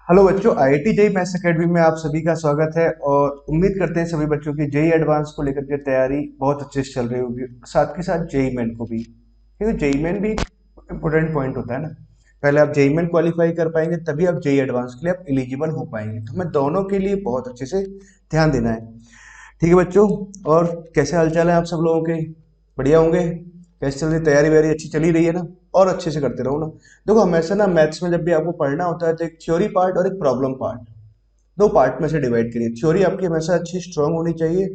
Hello बच्चों, IIT JEE maths academy में आप सभी का स्वागत है। और उम्मीद करते हैं सभी बच्चों की जेईई एडवांस को लेकर के तैयारी बहुत अच्छे से चल रही होगी, साथ के साथ जेईई मेन को भी, क्योंकि जेईई मेन भी इम्पोर्टेंट पॉइंट होता है ना। पहले आप जेईई मेन क्वालिफाई कर पाएंगे तभी आप जेईई एडवांस के लिए आप एलिजिबल हो पाएंगे, तो हमें दोनों के लिए बहुत अच्छे से ध्यान देना है। ठीक है बच्चों, और कैसे हालचाल है आप सब लोगों के? बढ़िया होंगे? कैसे चल रही तैयारी? वैयारी अच्छी चली रही है ना? और अच्छे से करते रहो ना। देखो, हमेशा ना मैथ्स में जब भी आपको पढ़ना होता है तो एक थ्योरी पार्ट और एक प्रॉब्लम पार्ट, दो पार्ट में से डिवाइड करिए। थ्योरी आपकी हमेशा अच्छी स्ट्रांग होनी चाहिए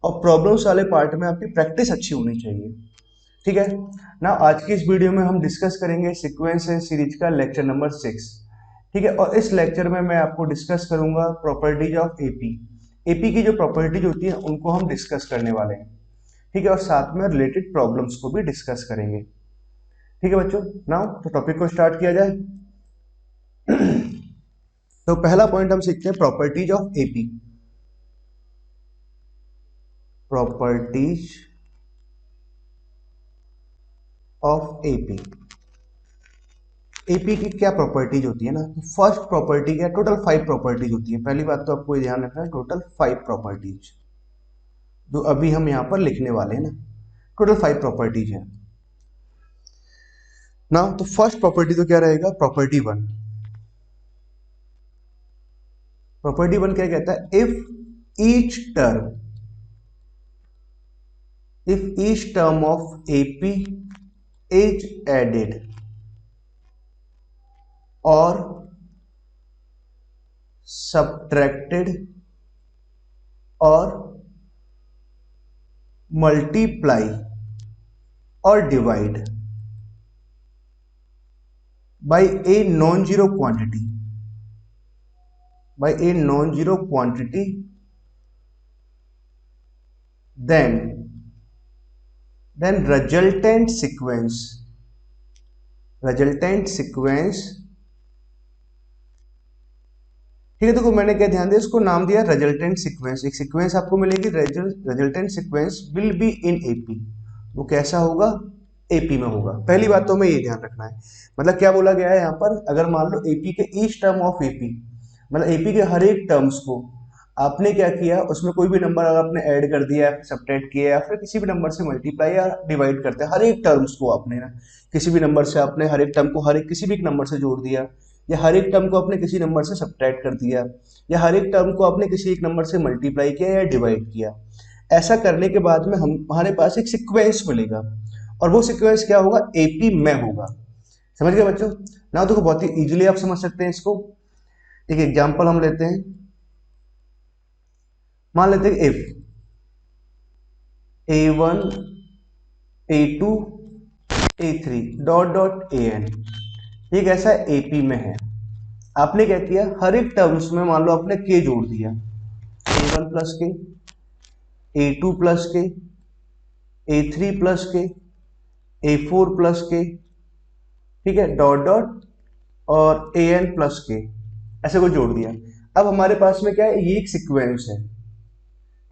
और प्रॉब्लम्स वाले पार्ट में आपकी प्रैक्टिस अच्छी होनी चाहिए। ठीक है ना। आज की इस वीडियो में हम डिस्कस करेंगे सीक्वेंस एंड सीरीज का लेक्चर नंबर 6। ठीक है, और इस लेक्चर में मैं आपको डिस्कस करूंगा प्रॉपर्टीज ऑफ एपी। एपी की जो प्रॉपर्टीज होती है उनको हम डिस्कस करने वाले हैं। ठीक है, और साथ में रिलेटेड प्रॉब्लम्स को भी डिस्कस करेंगे। ठीक है बच्चों, नाउ तो टॉपिक को स्टार्ट किया जाए। तो पहला पॉइंट हम सीखते हैं properties of AP. Properties of AP. AP की क्या प्रॉपर्टीज होती है ना। फर्स्ट प्रॉपर्टी क्या, टोटल 5 प्रॉपर्टीज होती है। पहली बात तो आपको ध्यान रखना है, टोटल 5 प्रॉपर्टीज जो अभी हम यहां पर लिखने वाले हैं ना, टोटल 5 प्रॉपर्टीज है ना। तो फर्स्ट प्रॉपर्टी तो क्या रहेगा, प्रॉपर्टी 1। प्रॉपर्टी 1 क्या कहता है, if each term of AP is added और subtracted और multiply और divide by a non-zero quantity, then resultant sequence। ठीक है, देखो मैंने क्या ध्यान दिया, इसको नाम दिया रिजल्टेंट सीक्वेंस। एक सीक्वेंस आपको मिलेगी, resultant sequence will be in AP. वो कैसा होगा, एपी में होगा। पहली बात तो हमें ये ध्यान रखना है, मतलब क्या बोला गया है यहाँ पर, अगर मान लो एपी के ईच टर्म ऑफ एपी, मतलब एपी के हर एक टर्म्स को आपने क्या किया, उसमें कोई भी नंबर अगर आपने ऐड कर दिया, सब्ट्रैक्ट किया, या फिर किसी भी नंबर से मल्टीप्लाई या डिवाइड करते हैं, हर एक टर्म्स को आपने ना किसी भी नंबर से, आपने हर एक टर्म को हर एक किसी भी नंबर से जोड़ दिया, या हर एक टर्म को आपने किसी नंबर से सब्ट्रैक्ट कर दिया, या हर एक टर्म को आपने किसी एक नंबर से मल्टीप्लाई किया या डिवाइड किया। ऐसा करने के बाद में हम हमारे पास एक सीक्वेंस मिलेगा, और वो सीक्वेंस क्या होगा, एपी में होगा। समझ गए बच्चों ना। तो बहुत ही इजीली आप समझ सकते हैं इसको। एक एग्जांपल हम लेते हैं, मान लेते हैं if a1 a2 a3 dot dot an, ये कैसा एपी में है। आपने क्या किया, हर एक टर्म्स में मान लो आपने के जोड़ दिया, a1 प्लस के, a2 प्लस के, a3 प्लस के, a4 प्लस के, ठीक है, डॉट डॉट और an प्लस के, ऐसे को जोड़ दिया। अब हमारे पास में क्या है, ये एक सीक्वेंस है।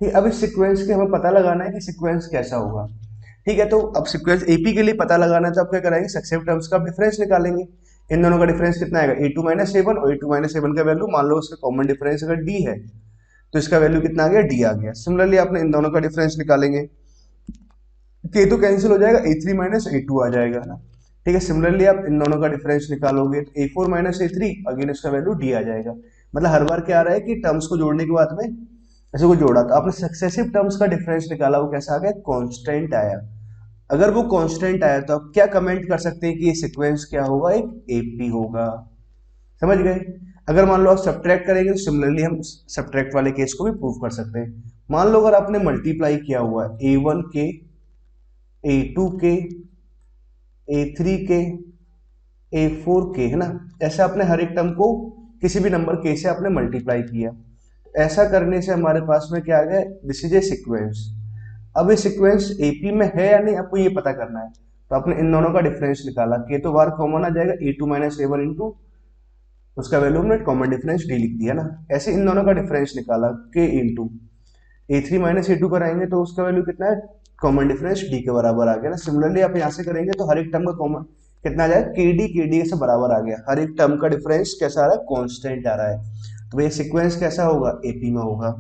ठीक, अब इस सीक्वेंस के हमें पता लगाना है कि सीक्वेंस कैसा होगा। ठीक है, तो अब सीक्वेंस एपी के लिए पता लगाना है तो आप क्या कराएंगे, सक्सेसिव टर्म्स का डिफरेंस निकालेंगे। इन दोनों का डिफरेंस कितना आएगा, a2 माइनस a1, और a2 माइनस a1 का वैल्यू मान लो उसका कॉमन डिफरेंस अगर d है तो इसका वैल्यू कितना आ गया, d आ गया। सिमिलरली आपने इन दोनों का डिफरेंस निकालेंगे, के तो कैंसिल हो जाएगा, a3 माइनस a2 आ जाएगा ना। ठीक है, सिमिलरली आप इन दोनों का डिफरेंस निकालोगे तो a4 माइनस a3, अगेन इसका वैल्यू d आ जाएगा। मतलब हर बार क्या आ रहा है कि टर्म्स को जोड़ने के बाद में ऐसे को जोड़ा तो आपने सक्सेसिव टर्म्स का डिफरेंस निकाला, वो कैसा आ गया, कांस्टेंट आया। अगर वो कांस्टेंट आया तो आप क्या कमेंट कर सकते हैं कि ये सीक्वेंस क्या होगा, एक एपी होगा। समझ गए। अगर मान लो आप सब्ट्रैक्ट करेंगे तो सिमिलरली हम सब्ट्रैक्ट वाले केस को भी प्रूव कर सकते हैं। मान लो अगर आपने मल्टीप्लाई किया हुआ है a1 के, a2 के, a3 के, a4 के, है ना, ऐसे आपने हर एक टर्म को किसी भी नंबर के से आपने मल्टीप्लाई किया। ऐसा करने से हमारे पास में क्या आ गया, दिस इज ए सीक्वेंस। अब ये सीक्वेंस एपी में है या नहीं, आपको ये पता करना है। तो आपने इन दोनों का डिफरेंस निकाला, के तो बाहर कॉमन आ जाएगा, a2 माइनस a1 इंटू उसका वैल्यू हमने कॉमन डिफरेंस डी लिख दिया ना। ऐसे इन दोनों का डिफरेंस निकाला, के इंटू a3 माइनस a2 कराएंगे तो उसका वैल्यू कितना है, कॉमन डिफरेंस डी के बराबर आ गया ना। सिमिलरली आप यहाँ से करेंगे तो हर एक टर्म का कॉमन कितना आ जाएगा, के डी से बराबर आ गया, हर एक टर्म का डिफरेंस कैसा आ रहा है, कांस्टेंट आ रहा है। तो भैया सीक्वेंस कैसा होगा, एपी में होगा।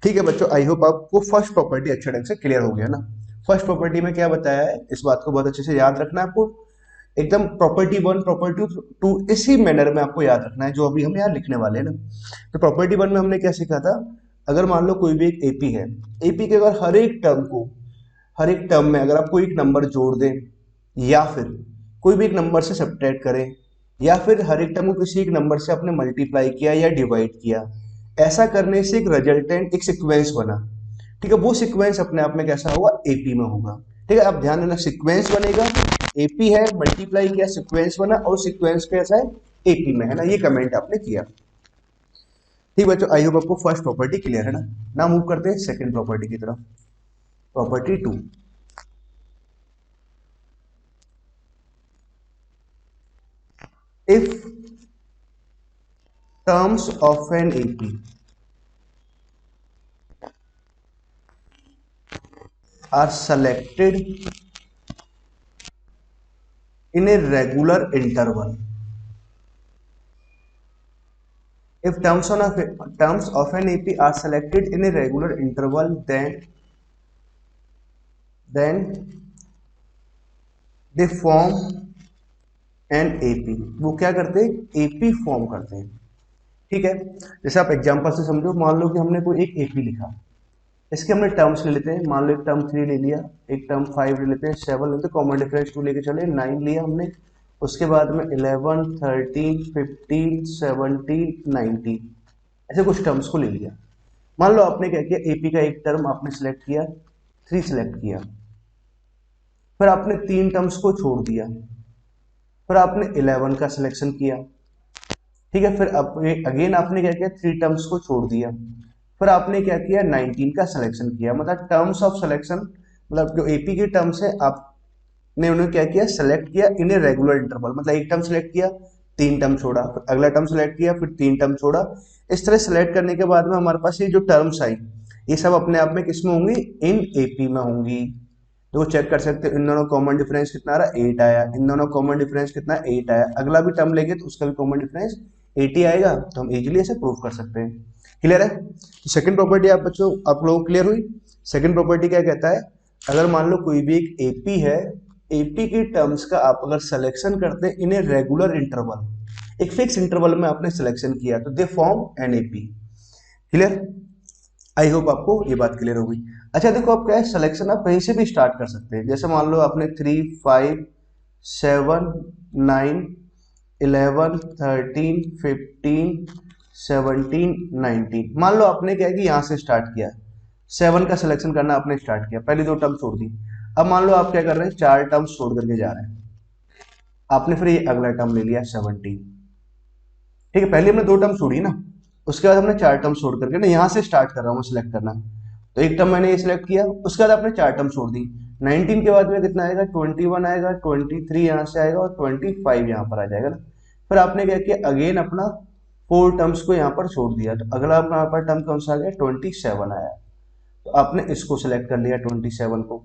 ठीक है बच्चों, आई होप आपको फर्स्ट प्रॉपर्टी अच्छे ढंग से क्लियर हो गया ना। फर्स्ट प्रॉपर्टी में क्या बताया है, इस बात को बहुत अच्छे से याद रखना है आपको, एकदम प्रॉपर्टी वन प्रॉपर्टी टू इसी मैनर में आपको याद रखना है जो अभी हम यहाँ लिखने वाले हैं ना। तो प्रॉपर्टी वन में हमने क्या सीखा था, अगर मान लो कोई भी एक एपी है, एपी के अगर हर एक टर्म में अगर आप कोई एक नंबर जोड़ दें या फिर कोई भी एक नंबर से सब्ट्रैक्ट करें या फिर हर एक टर्म को किसी एक नंबर से आपने मल्टीप्लाई किया या डिवाइड किया, ऐसा करने से एक रिजल्टेंट एक सीक्वेंस बना। ठीक है, वो सीक्वेंस अपने आप में कैसा होगा, एपी में होगा। ठीक है, आप ध्यान देना, सीक्वेंस बनेगा, एपी है, मल्टीप्लाई किया सीक्वेंस बना, और सीक्वेंस कैसा है, एपी में है ना, ये कमेंट आपने किया। ठीक बच्चों, आई होप आपको फर्स्ट प्रॉपर्टी क्लियर है ना। ना मूव करते हैं सेकंड प्रॉपर्टी की तरफ, property two. if terms of an AP are selected in a regular interval, if terms of an AP are selected in a regular interval, then they form an AP। वो क्या करते हैं, AP form करते हैं। ठीक है, जैसे आप एग्जांपल से समझो, मान लो कि हमने कोई एक AP लिखा, इसके हमने टर्म्स ले लेते हैं, मान लो एक टर्म 3 ले लिया, एक टर्म 5 ले लेते हैं, 7 लेते हैं, कॉमन डिफरेंस 2 लेके चले, 9 लिया हमने, उसके बाद में 11 13 15 17 19 ऐसे कुछ टर्म्स को ले लिया। मान लो आपने क्या किया, एपी का एक टर्म आपने सिलेक्ट किया, 3 सिलेक्ट किया, फिर आपने 3 टर्म्स को छोड़ दिया, फिर आपने 11 का सिलेक्शन किया। ठीक है, फिर अगेन आपने क्या किया, 3 टर्म्स को छोड़ दिया, फिर आपने क्या किया, 19 का सिलेक्शन किया। मतलब टर्म्स ऑफ सिलेक्शन, मतलब जो एपी के टर्म्स है आपने उन्हें क्या किया, सेलेक्ट किया इन ए रेगुलर इंटरवल। मतलब एक टर्म सेलेक्ट किया, 3 टर्म छोड़ा, फिर अगला टर्म सेलेक्ट किया, फिर 3 टर्म छोड़ा। इस तरह सेलेक्ट करने के बाद में हमारे पास ये जो टर्म्स आई, ये सब अपने आप में किस में होंगी, इन एपी में होंगी। तो चेक कर सकते हो, इन दोनों कॉमन डिफरेंस कितना आ रहा है, 8 आया, इन दोनों कॉमन डिफरेंस कितना, 8 आया। अगला भी टर्म लेंगे तो उसका भी कॉमन डिफरेंस 80 आएगा, तो हम इजीली ऐसे प्रूव कर सकते हैं। क्लियर है, तो सेकंड प्रॉपर्टी आप बच्चों आप लोगों को क्लियर हुई। सेकंड प्रॉपर्टी क्या कहता है, अगर मान लो कोई भी एक एपी है, एपी की टर्म्स का आप अगर सिलेक्शन करते हैं इन ए रेगुलर इंटरवल, एक फिक्स इंटरवल में आपने सिलेक्शन किया, तो they form an AP. Clear, I hope आपको ये बात क्लियर हो गई। अच्छा देखो, आप क्या है, सिलेक्शन आप कहीं से भी स्टार्ट कर सकते हैं। जैसे मान लो आपने 3 5 7 9 11 13 15 17 19, मान लो आपने क्या है कि यहाँ से स्टार्ट किया, 7 का सिलेक्शन करना आपने स्टार्ट किया, पहली 2 टर्म छोड़ दी। अब मान लो आप क्या कर रहे हैं, 4 टर्म छोड़ करके जा रहे हैं, आपने फिर ये अगला टर्म ले लिया 17। ठीक है, पहले हमने 2 टर्म छोड़ी ना, उसके बाद हमने 4 टर्म छोड़ करके ना यहाँ से स्टार्ट कर रहा हूँ मैं सिलेक्ट करना। तो एक टर्म मैंने ये सिलेक्ट किया, उसके बाद आपने 4 टर्म छोड़ दी, 19 के बाद में कितना आएगा, 21 आएगा, 23 यहाँ से आएगा और 25 यहाँ पर आ जाएगा ना। फिर आपने क्या किया, अगेन अपना 4 टर्म्स को यहाँ पर छोड़ दिया, तो अगला अपना यहाँ पर टर्म कौन सा आ गया, 27 आया, तो आपने इसको सिलेक्ट कर लिया 27 को।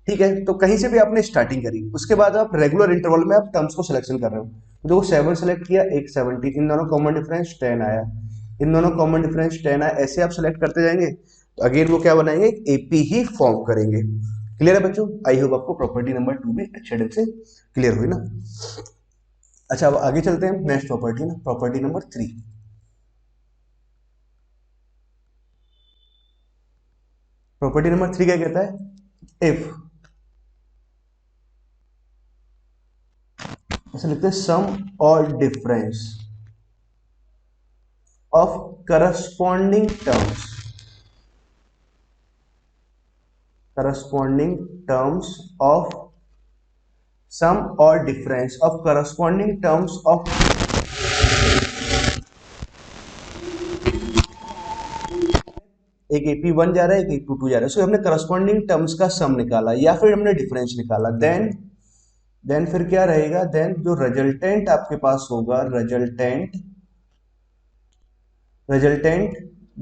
ठीक है, तो कहीं से भी आपने स्टार्टिंग करी, उसके बाद आप रेगुलर इंटरवल में आप टर्म्स को सिलेक्शन कर रहे हो। तो देखो 7 सेलेक्ट किया, एक 17, इन दोनों कॉमन डिफरेंस 10 आया, इन दोनों कॉमन डिफरेंस 10 आया, ऐसे आप सेलेक्ट करते जाएंगे, तो अगेन वो क्या बनाएंगे, एपी ही फॉर्म करेंगे। क्लियर है बच्चों, आई होप आपको प्रॉपर्टी नंबर 2 भी अच्छे ढंग से क्लियर हुई ना। अच्छा, अब आगे चलते हैं नेक्स्ट प्रॉपर्टी ना, प्रॉपर्टी नंबर 3। प्रॉपर्टी नंबर 3 क्या कहता है, इफ, ऐसे लिखते हैं, सम और difference of corresponding terms, corresponding terms of sum or difference of corresponding terms of एक AP1 जा रहा है, एक AP2 जा रहा है, सो हमने करस्पॉन्डिंग टर्म्स का सम निकाला या फिर हमने डिफरेंस निकाला, देन फिर क्या रहेगा, देन जो रिजल्टेंट आपके पास होगा, resultant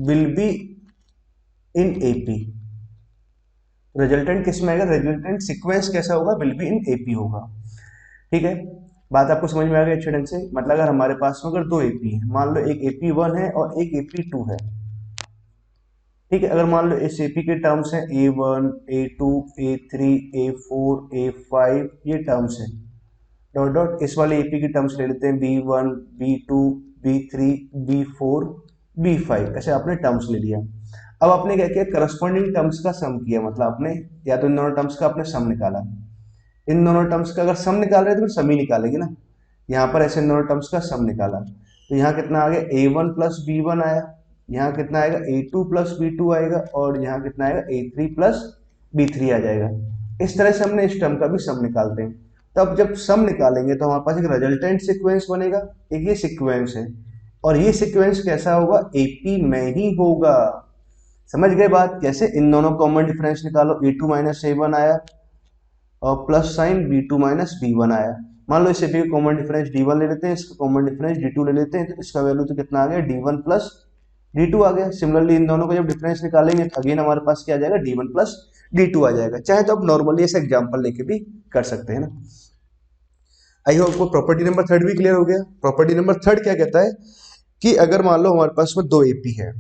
will be in AP। Resultant किस में आएगा, रिजल्टेंट सीक्वेंस कैसा होगा, विल बी इन AP होगा। ठीक है, बात आपको समझ में आ गई अच्छे ढंग से? मतलब अगर हमारे पास में अगर दो एपी है, मान लो एक AP1 है और एक AP2 है, ठीक है। अगर मान लो इस एपी के टर्म्स हैं A1, A2, A3, A4, A5, ये टर्म्स हैं, डॉट डॉट इस वाले एपी की टर्म्स ले लेते हैं B1, B2, B3, B4, B5, ऐसे आपने टर्म्स ले लिया। अब आपने क्या किया, करस्पॉन्डिंग टर्म्स का सम किया, मतलब आपने या तो इन दोनों टर्म्स का आपने सम निकाला। इन दोनों टर्म्स का अगर सम निकाल रहे हैं तो फिर सम ही निकालेंगे ना। यहाँ पर ऐसे इन दोनों टर्म्स का सम निकाला, तो यहाँ कितना आ गया, A1 + B1 आया, यहाँ कितना आएगा, A2 + B2 आएगा, और यहाँ कितना आएगा, A3 + B3 आ जाएगा। इस तरह से हमने इस टर्म का भी सम निकालते हैं। तब जब सम निकालेंगे तो हमारे पास एक रिजल्टेंट सीक्वेंस बनेगा, एक ये सीक्वेंस है, और ये सीक्वेंस कैसा होगा, एपी में ही होगा। समझ गए बात? कैसे? इन दोनों कॉमन डिफरेंस निकालो, A2 - A1 आया और प्लस साइन B2 - B1 आया। मान लो इसे भी कॉमन डिफरेंस D1 ले लेते हैं, इसका कॉमन डिफरेंस D2 ले लेते हैं, तो इसका वैल्यू तो कितना आ गया, D1 + D2 आ गया। सिमिलरली इन दोनों को जब डिफरेंस निकालेंगे तो अगेन हमारे पास क्या आ जाएगा, D1 + D2 आ जाएगा। चाहे तो आप नॉर्मली ऐसे एग्जांपल लेके भी कर सकते हैं ना। आई होप आपको प्रॉपर्टी नंबर 3 भी क्लियर हो गया। प्रॉपर्टी नंबर 3 क्या कहता है कि अगर मान लो हमारे पास में दो एपी है,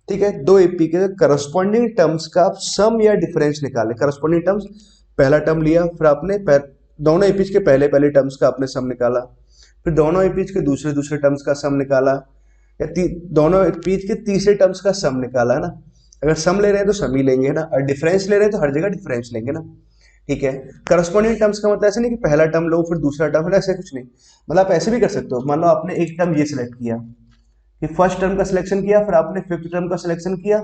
ठीक है, दो एपी के करस्पॉन्डिंग टर्म्स का आप सम या डिफरेंस निकाले। करस्पॉन्डिंग टर्म्स, पहला टर्म लिया, फिर आपने दोनों एपीज के पहले पहले टर्म्स का आपने सम निकाला, फिर दोनों एपीज के दूसरे दूसरे टर्म्स का सम निकाला, या दोनों एपीज के तीसरे टर्म्स का सम निकाला, है ना। अगर सम ले रहे हैं तो सम ही लेंगे, है ना, और डिफरेंस ले रहे हैं तो हर जगह डिफरेंस लेंगे ना। ठीक है। करस्पॉन्डिंग टर्म्स का मतलब ऐसे नहीं कि पहला टर्म लो फिर दूसरा टर्म, है ऐसे कुछ नहीं। मतलब आप ऐसे भी कर सकते हो, मान लो आपने एक टर्म ये सिलेक्ट किया, कि फर्स्ट टर्म का सिलेक्शन किया, फिर आपने फिफ्थ टर्म का सिलेक्शन किया,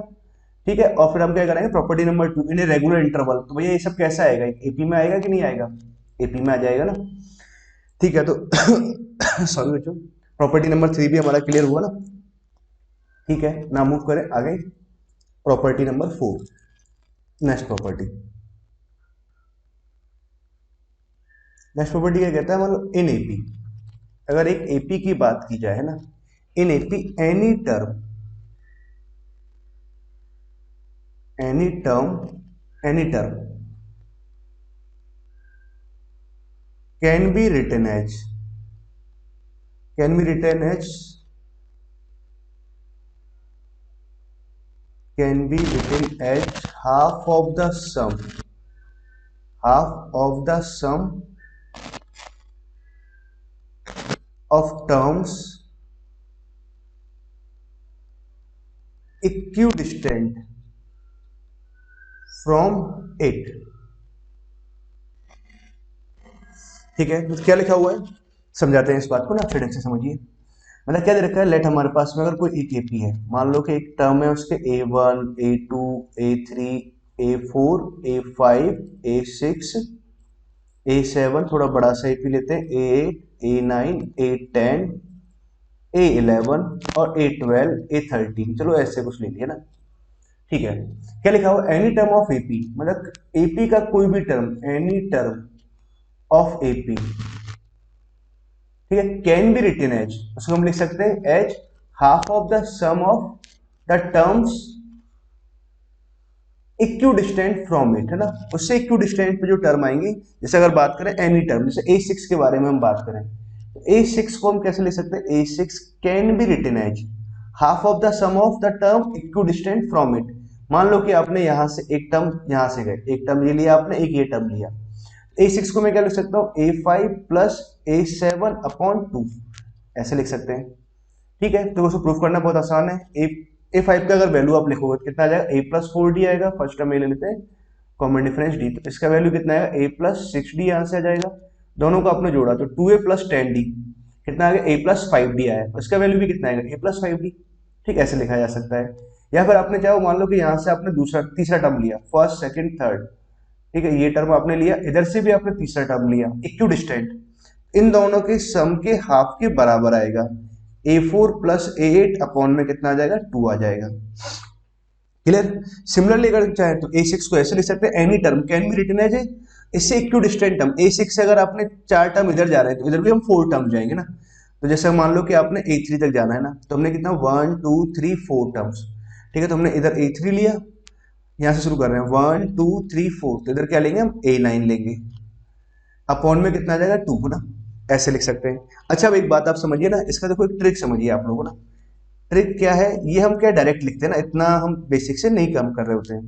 ठीक है, और फिर हम क्या करेंगे, property number 2 in regular interval. तो भैया ये सब कैसा आएगा, एपी में आएगा कि नहीं आएगा, एपी में आ जाएगा ना। ठीक है, तो सॉरी बच्चों, प्रॉपर्टी नंबर 3 भी हमारा क्लियर हुआ ना। ठीक है ना, मूव करें आगे, property number 4, next property. Next property क्या कहता है, मतलब इन एपी, अगर एक एपी की बात की जाए, है ना, in AP any term, any term can be written as half of the sum of terms equidistant from it। ठीक है, तो क्या लिखा हुआ है, समझाते हैं इस बात को ना, अच्छे ढंग से समझिए। मतलब क्या दे रखा है, लेट हमारे पास में अगर कोई एक एपी है, मान लो कि एक टर्म है उसके A1, A2, A3, A4, A5, A6, A7, थोड़ा बड़ा सा एपी लेते हैं, A8, A9, A10, A11 और A12, A13, चलो ऐसे कुछ ले लिया ना। ठीक है, क्या लिखा हुआ, एनी टर्म ऑफ एपी, मतलब एपी का कोई भी term, any term of AP, ठीक है, कैन बी रिटन एज, उसको हम लिख सकते हैं as half of the sum of the terms equidistant from it, है ना। उससे इक्विडिस्टेंट पे जो टर्म आएंगे, जैसे अगर बात करें एनी टर्म, जैसे A6 के बारे में हम बात करें, तो A6 को हम कैसे लिख सकते हैं, A6 can be written as half of the sum of the term equidistant from it. मान लो कि आपने यहां से एक टर्म, यहां से गए, एक टर्म ये लिया आपने, एक ये टर्म लिया, A6 को मैं क्या लिख सकता हूँ, A5 + A7/2, ऐसे लिख सकते हैं। ठीक है, तो उसको प्रूफ करना बहुत आसान है। A5 का अगर वैल्यू आप लिखोगे तो कितना आ जाएगा, A + 4D आएगा, फर्स्ट टर्म ले लेते हैं, कॉमन डिफरेंस D, तो इसका वैल्यू कितना आएगा, A + 6D यहाँ से आ जाएगा। दोनों को आपने जोड़ा तो 2A + 10D, कितना आ गया, A + 5D आया, उसका वैल्यू भी कितना आएगा, A + 5D। ठीक, ऐसे लिखा जा सकता है। या फिर आपने चाहो, मान लो कि यहाँ से आपने दूसरा तीसरा टर्म लिया, फर्स्ट सेकंड थर्ड, ठीक है, ये टर्म आपने लिया, इधर से भी आपने तीसरा टर्म लिया, इक्विडिस्टेंट, इन दोनों के सम के हाफ के बराबर आएगा। A4 + A8 अपॉन में कितना आ जाएगा, 2 आ जाएगा। क्लियर। सिमिलरली अगर चाहे तो A6 को ऐसे लिख सकते हैं, any term can be written as, इससे इक्विडिस्टेंट टर्म, A6 से अगर आपने 4 टर्म इधर जा रहे हैं तो इधर भी हम 4 टर्म जाएंगे ना। तो जैसे मान लो कि आपने A3 तक जाना है ना, तो हमने कितना 1 2 3 4 टर्म्स, ठीक है, तो हमने इधर A3 लिया, यहां से शुरू कर रहे हैं 1 2 3 4, तो इधर क्या लेंगे हम, A9 लेंगे, अपॉन में कितना आ जाएगा, 2, है ना। ऐसे लिख सकते हैं। अच्छा अब एक बात आप समझिए ना, इसका देखो एक ट्रिक समझिए आप लोगों ना। ट्रिक क्या है, ये हम क्या डायरेक्ट लिखते हैं ना, इतना हम बेसिक से नहीं काम कर रहे होते हैं।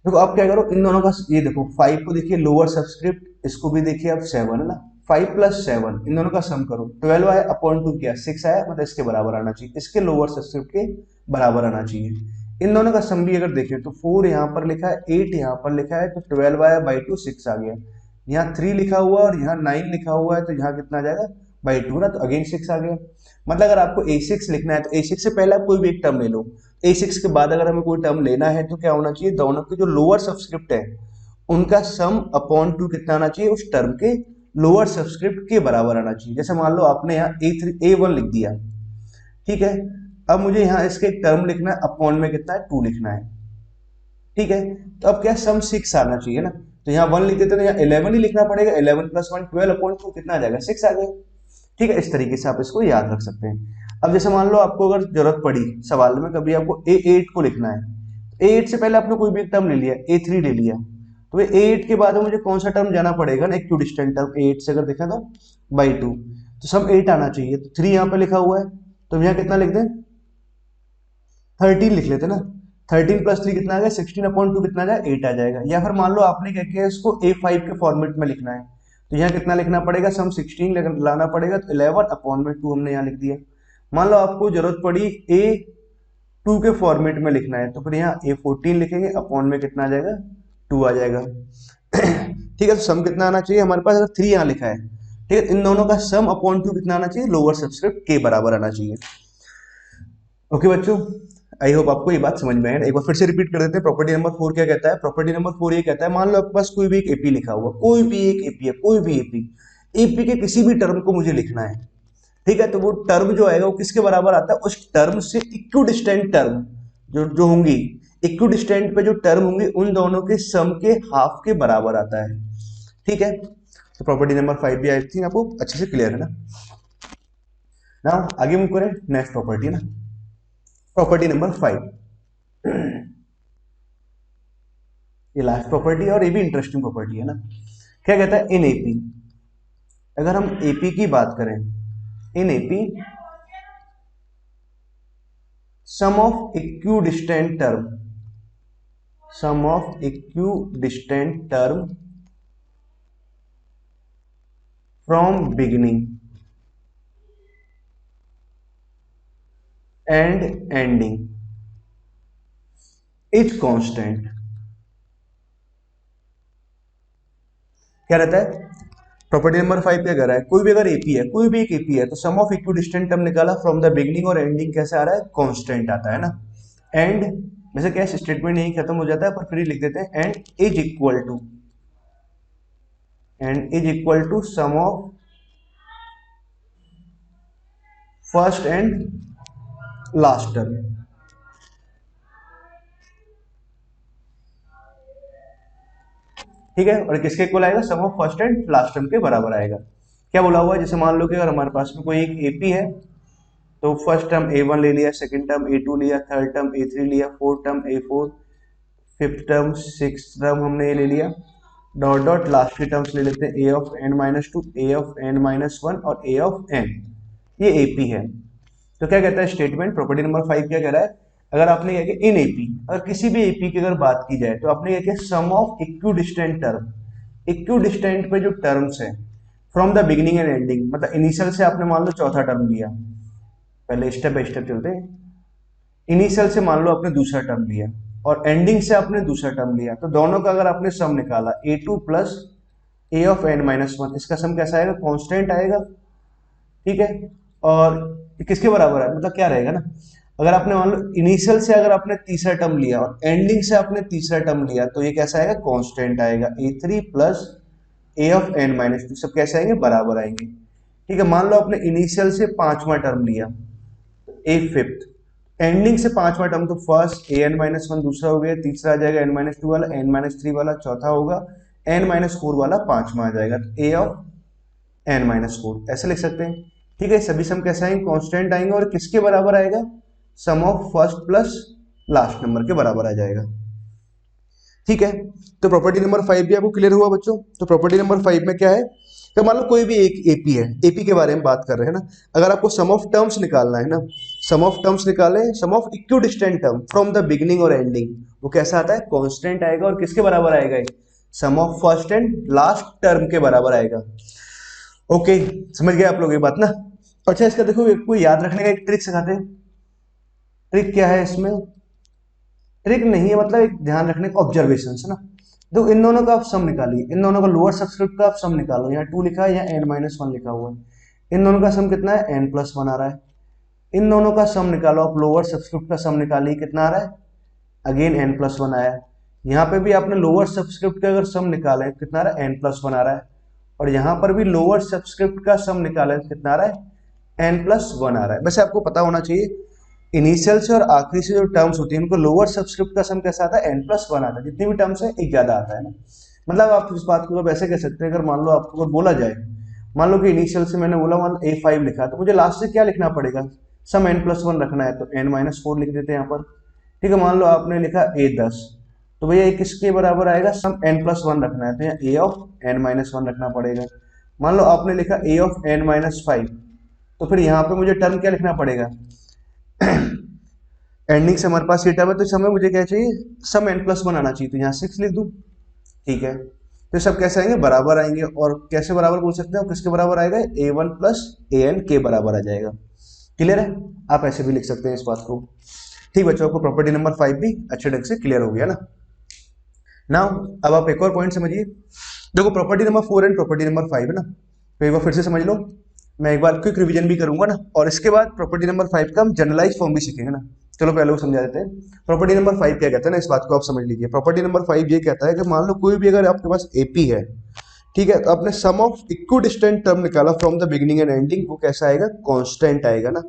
देखो आप क्या करो, इन दोनों का ये देखो 5 को देखिए लोअर सबस्क्रिप्ट, इसको भी देखिए आप 7 है ना, 5 प्लस 7 इन दोनों का सम करो, 12 आया अपॉन 2 किया 6 आया, मतलब इसके बराबर आना चाहिए, इसके लोअर सबस्क्रिप्ट के बराबर आना चाहिए। इन दोनों का सम भी अगर देखें तो 4 यहाँ पर लिखा है, 8 यहाँ पर लिखा है, तो 12 आया बाई 2 6 आ गया। यहाँ 3 लिखा हुआ और यहाँ 9 लिखा हुआ है, तो यहाँ कितना आ जाएगा बाई 2 ना, तो अगेन 6 आ गया। मतलब अगर आपको a6 लिखना है तो a6 से पहले आप कोई भी एक टर्म ले लो, a6 के बाद अगर हमें कोई टर्म लेना है तो क्या होना चाहिए, दोनों के जो लोअर सबस्क्रिप्ट है उनका सम अपॉन 2 कितना आना चाहिए, उस टर्म के लोअर सबस्क्रिप्ट के बराबर आना चाहिए। जैसे मान लो आपने यहाँ a1 लिख दिया, ठीक है, अब मुझे यहाँ इसके एक टर्म लिखना है, अपॉन में कितना है 2 लिखना है, ठीक है, तो अब क्या सम 6 आना चाहिए ना, तो यहाँ 1 लिख देते तो यहाँ 11 ही लिखना पड़ेगा, 11 प्लस 1 12 अपॉन 2 कितना आ जाएगा 6 आ गया। ठीक है, इस तरीके से आप इसको याद रख सकते हैं। अब जैसे मान लो आपको अगर जरूरत पड़ी सवाल में कभी आपको a8 को लिखना है, a8 से पहले आपने कोई भी एक टर्म ले लिया, a3 ले लिया, तो a8 के बाद मुझे कौन सा टर्म जाना पड़ेगा ना, इक्विडिस्टेंट टर्म, a8 से अगर देखा तो बाई 2, तो सम 8 आना चाहिए, तो 3 यहाँ पे लिखा हुआ है, तो यहाँ कितना लिख दें 13 लिख लेते ना, 13 प्लस 3 कितना आ गया 16 अपॉन 2 कितना आ जाएगा 8 आ जाएगा। या फिर मान लो आपने क्या किया इसको a5 के फॉर्मेट में लिखना है, तो यहाँ कितना लिखना पड़ेगा, सम 16 लाना पड़ेगा, तो 11 अपॉन में 2 हमने यहाँ लिख दिया। मान लो आपको जरूरत पड़ी a2 के फॉर्मेट में लिखना है, तो फिर यहाँ a14 लिखेंगे, अपॉन में कितना आ जाएगा 2 आ जाएगा। ठीक है, तो सम कितना आना चाहिए हमारे पास, अगर 3 यहाँ लिखा है, ठीक है, इन दोनों का सम अपॉन 2 कितना आना चाहिए, लोअर सबस्क्रिप्ट के बराबर आना चाहिए। ओके बच्चों, आई होप आपको ये बात समझ में आए। एक बार फिर से रिपीट कर देते हैं, प्रॉपर्टी नंबर 4 क्या कहता है, प्रॉपर्टी नंबर 4 ये कहता है, मान लो आपके पास कोई भी एक एपी लिखा हुआ, कोई भी एक एपी है, कोई भी एपी, एपी के किसी भी टर्म को मुझे लिखना है, ठीक है, तो वो टर्म जो आएगा वो किसके बराबर आता है, उस टर्म से इक्विडिस्टेंट टर्म जो जो होंगी, इक्विडिस्टेंट पे जो टर्म होंगी उन दोनों के सम के हाफ के बराबर आता है। ठीक है, तो प्रॉपर्टी नंबर 5 भी आई थिंक आपको अच्छे से क्लियर है ना। नाउ आगे मूव करें, नेक्स्ट प्रॉपर्टी है ना, प्रॉपर्टी नंबर 5, ये लास्ट प्रॉपर्टी है और ये भी इंटरेस्टिंग प्रॉपर्टी है ना। क्या कहता है, इन एपी, अगर हम एपी की बात करें, in AP sum of equidistant term, sum of equidistant term from beginning and ending is constant. क्या रहता है, प्रॉपर्टी नंबर 5 क्या कह रहा है, कोई भी अगर एपी है, कोई भी एक एपी है, तो सम ऑफ इक्विडिस्टेंट टर्म निकाला फ्रॉम द बिगिनिंग और एंडिंग कैसे आ रहा है, कांस्टेंट आता है ना। एंड वैसे क्या स्टेटमेंट यही खत्म हो जाता है, पर फिर लिख देते हैं and is equal to sum of first and last term. ठीक है, और किसके इक्वल आएगा, sum of first and last term के बराबर आएगा। क्या बोला हुआ है, जैसे मान लो कि अगर हमारे पास में कोई एक एपी है, तो फर्स्ट टर्म a1 ले लिया, सेकंड टर्म a2 लिया, थर्ड टर्म a3 लिया, fourth term a4, fifth term six term हमने ये ले लिया, डॉट डॉट लास्ट की टर्म्स ले लेते हैं, a of n-2, a of n-1 और a ऑफ n, ये एपी है। तो क्या कहता है स्टेटमेंट, प्रॉपर्टी नंबर 5 क्या कह रहा है, अगर आपने क्या किया इन एपी, अगर किसी भी एपी की अगर बात की जाए, तो आपने क्या किया सम ऑफ इक्विडिस्टेंट टर्म, इक्विडिस्टेंट पे जो टर्म्स है from the beginning and ending, मतलब इनिशियल से आपने मान लो चौथा टर्म लिया, पहले स्टेप बाय स्टेप चलते हैं, इनिशियल से मान लो आपने दूसरा टर्म लिया और एंडिंग से आपने दूसरा टर्म लिया, तो दोनों का अगर आपने सम निकाला a2 plus a of n-1, इसका सम कैसा आएगा, कांस्टेंट आएगा। ठीक है, और किसके बराबर है, मतलब क्या रहेगा ना, अगर आपने मान लो इनिशियल से अगर आपने तीसरा टर्म लिया और एंडिंग से आपने तीसरा टर्म लिया, तो ये कैसा आएगा, कांस्टेंट आएगा, a3 plus a of n-2, सब कैसे आएंगे, बराबर आएंगे। ठीक है, मान लो आपने इनिशियल से पांचवा टर्म लिया, a फिफ्थ, एंडिंग से पांचवा टर्म, तो फर्स्ट an-1 दूसरा हो गया, तीसरा आ जाएगा n-2 वाला, n-3 वाला चौथा होगा, n-4 वाला पांचवा आ जाएगा, तो a ऑफ n-4 ऐसे लिख सकते हैं। ठीक है, सभी सम कैसे आएंगे, कांस्टेंट आएंगे, और किसके बराबर आएगा, sum of first plus last number के बराबर आ जाएगा। ठीक है, तो प्रॉपर्टी नंबर 5 भी आपको क्लियर हुआ बच्चों। तो प्रॉपर्टी नंबर 5 में क्या है कि मान लो कोई भी एक एपी है, एपी के बारे में बात कर रहे हैं ना, अगर आपको सम ऑफ टर्म्स निकालना है ना, सम ऑफ टर्म्स निकाले, sum of equidistant term from the beginning और एंडिंग, वो कैसा आता है, कांस्टेंट आएगा। और किसके बराबर आएगा, sum of first and last term के बराबर आएगा। ओके, समझ गए आप लोग ये बात ना। अच्छा, इसका देखो आपको याद रखने का एक ट्रिक सिखाते हैं। ट्रिक क्या है इसमें, ट्रिक नहीं है, मतलब एक ध्यान रखने का ऑब्जर्वेशन है ना। तो इन दोनों का आप सम निकालिए, इन दोनों का लोअर सबस्क्रिप्ट का आप सम निकालो। यहाँ 2 लिखा है, यहाँ n-1 लिखा हुआ है। इन दोनों का सम कितना है, n+1 आ रहा है। इन दोनों का सम निकालो आप, लोअर सबस्क्रिप्ट का सम निकालिए, कितना आ रहा है, अगेन n+1 आया। यहाँ पे भी आपने लोअर सबस्क्रिप्ट का अगर सम निकाले, कितना आ रहा है, n+1 आ रहा है। और यहाँ पर भी लोअर सबस्क्रिप्ट का सम निकाले, कितना आ रहा है, n+1 आ रहा है। वैसे आपको पता होना चाहिए, इनिशियल से और आखिरी से जो टर्म्स होती है उनको लोअर सबस्क्रिप्ट का सम कैसा आता है, n+1 आता है। जितनी भी टर्म्स है एक ज्यादा आता है ना। मतलब आप इस बात को अब ऐसे कह सकते हैं, अगर मान लो आपको अगर बोला जाए, मान लो कि इनिशियल से मैंने बोला मान लो A5 लिखा, तो मुझे लास्ट से क्या लिखना पड़ेगा, सम n+1 रखना है, तो n-4 लिख देते हैं यहाँ पर। ठीक है, मान लो आपने लिखा A10, तो भैया ये किसके बराबर आएगा, सम n+1 रखना है, तो यहाँ A ऑफ n-1 रखना पड़ेगा। मान लो आपने लिखा A ऑफ n-5, तो फिर यहाँ पे मुझे टर्म क्या लिखना पड़ेगा, एंडिंग से हमारे पास ये टर्म है, तो इस समय मुझे क्या चाहिए, सम n+1 आना चाहिए, तो यहाँ 6 लिख दूं। ठीक है, तो सब कैसे आएंगे, बराबर आएंगे। और कैसे बराबर बोल सकते हैं, और किसके बराबर आएगा, A1 प्लस AN के बराबर आ जाएगा। क्लियर है, आप ऐसे भी लिख सकते हैं इस बात को। ठीक बच्चों, आपको प्रॉपर्टी नंबर 5 भी अच्छे ढंग से क्लियर हो गया ना। नाउ अब आप एक और पॉइंट समझिए। देखो property number 4 and property number 5 है ना, तो एक बार फिर से समझ लो। मैं एक बार क्विक रिवीजन भी करूंगा ना, और इसके बाद प्रॉपर्टी नंबर 5 का हम जनरलाइज फॉर्म भी सीखेंगे ना। चलो पहले वो समझा देते हैं। प्रॉपर्टी नंबर 5 क्या कहता है ना, इस बात को आप समझ लीजिए। प्रॉपर्टी नंबर 5 ये कहता है कि मान लो कोई भी अगर आपके पास एपी है, ठीक है, तो आपने सम ऑफ इक्विडिस्टेंट टर्म निकाला from the beginning and ending, वो कैसा आएगा, कांस्टेंट आएगा ना।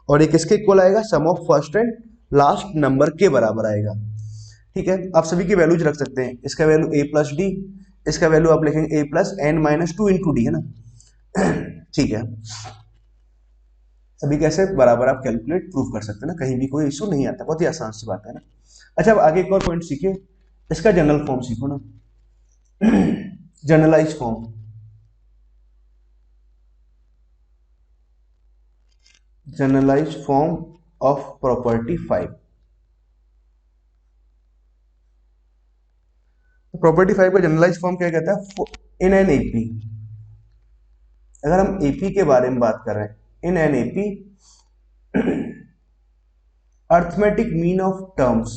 और ये किसके इक्वल आएगा, sum of first and last number के बराबर आएगा। ठीक है, आप सभी की वैल्यूज रख सकते हैं। इसका वैल्यू a+d, इसका वैल्यू आप लिखेंगे a+n-2 इंटू डी है ना। ठीक है, सभी कैसे बराबर आप कैलकुलेट प्रूव कर सकते हैं ना, कहीं भी कोई इशू नहीं आता, बहुत ही आसान सी बात है ना। अच्छा, अब आगे एक और पॉइंट सीखिए, इसका जनरल फॉर्म सीखो ना। Generalize form, generalize form of property 5। Property 5 का जनरलाइज फॉर्म क्या कहता है, इन एन एपी, अगर हम एपी के बारे में बात कर रहे हैं, in an AP arithmetic mean of terms,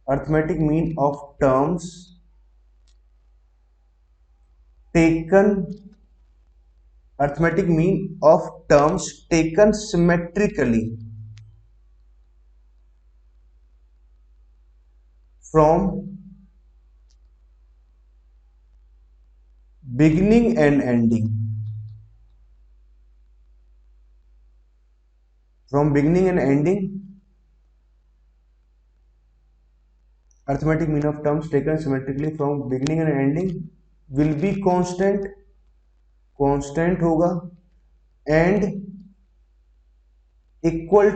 arithmetic mean of terms taken, arithmetic mean of terms taken symmetrically from beginning and ending, from beginning and ending, arithmetic mean of terms taken symmetrically from beginning and ending will be constant, constant होगा, and equal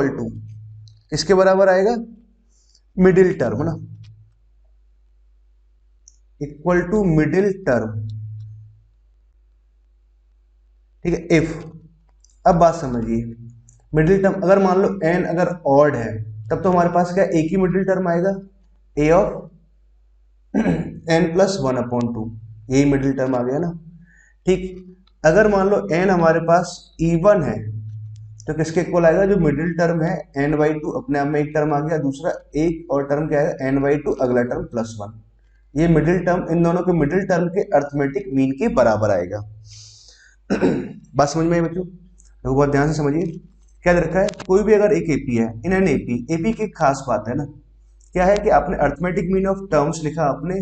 to इसके बराबर आएगा, middle term ना, equal to middle term. ठीक है, if, अब बात समझिए, मिडिल टर्म अगर मान लो n अगर ऑड है, तब तो हमारे पास क्या एक ही मिडिल टर्म आएगा, a ऑफ n+1/2, यही मिडिल टर्म आ गया ना। ठीक, अगर मान लो n हमारे पास इवन है, तो किसके इक्वल आएगा, जो मिडिल टर्म है n/2, अपने आप में एक टर्म आ गया, दूसरा एक और टर्म क्या आएगा, n/2, अगला टर्म +1। ये मिडिल टर्म, इन दोनों के मिडिल टर्म के अर्थमेटिक मीन के बराबर आएगा। बात समझ में आई बच्चों, तो बहुत ध्यान से समझिए। क्या दे रखा है, कोई भी अगर एक एपी है, इन एन एपी, एपी की खास बात है ना, क्या है कि आपने अर्थमेटिक मीन ऑफ टर्म्स लिखा, आपने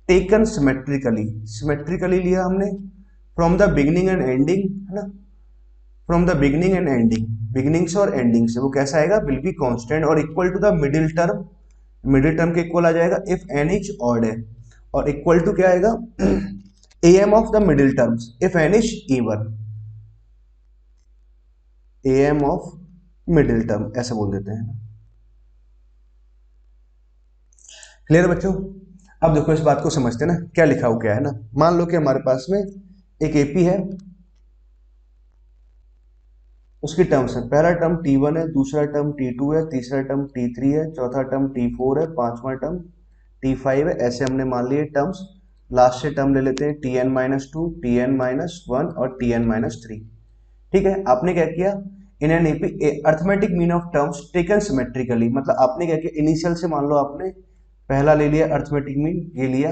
टेकन सिमेट्रिकली, सिमेट्रिकली लिया हमने, from the beginning and ending है ना, from the beginning and ending, beginning से और एंडिंग से, वो कैसा आएगा, विल बी कांस्टेंट और equal to the middle term, middle term के इक्वल आ जाएगा इफ एन इज ऑड है, और इक्वल टू क्या आएगा, am of the middle terms if n is even, am of middle term ऐसा बोल देते हैं। क्लियर बच्चों? अब देखो इस बात को समझते हैं ना, क्या लिखा हुआ क्या है ना। मान लो कि हमारे पास में एक एपी है, उसकी टर्म्स है, पहला टर्म T1 है, दूसरा टर्म T2 है, तीसरा टर्म T3 है, चौथा टर्म T4 है, पांचवा टर्म T5 है। ऐसे हमने मान लिए टर्म्स। लास्ट से टर्म ले लेते हैं Tn-2, Tn-1 और Tn-3। ठीक है, आपने क्या किया, in an AP arithmetic mean of terms taken symmetrically, मतलब आपने क्या किया, इनिशियल से मान लो आपने पहला ले लिया अर्थमेटिक मीन, ये लिया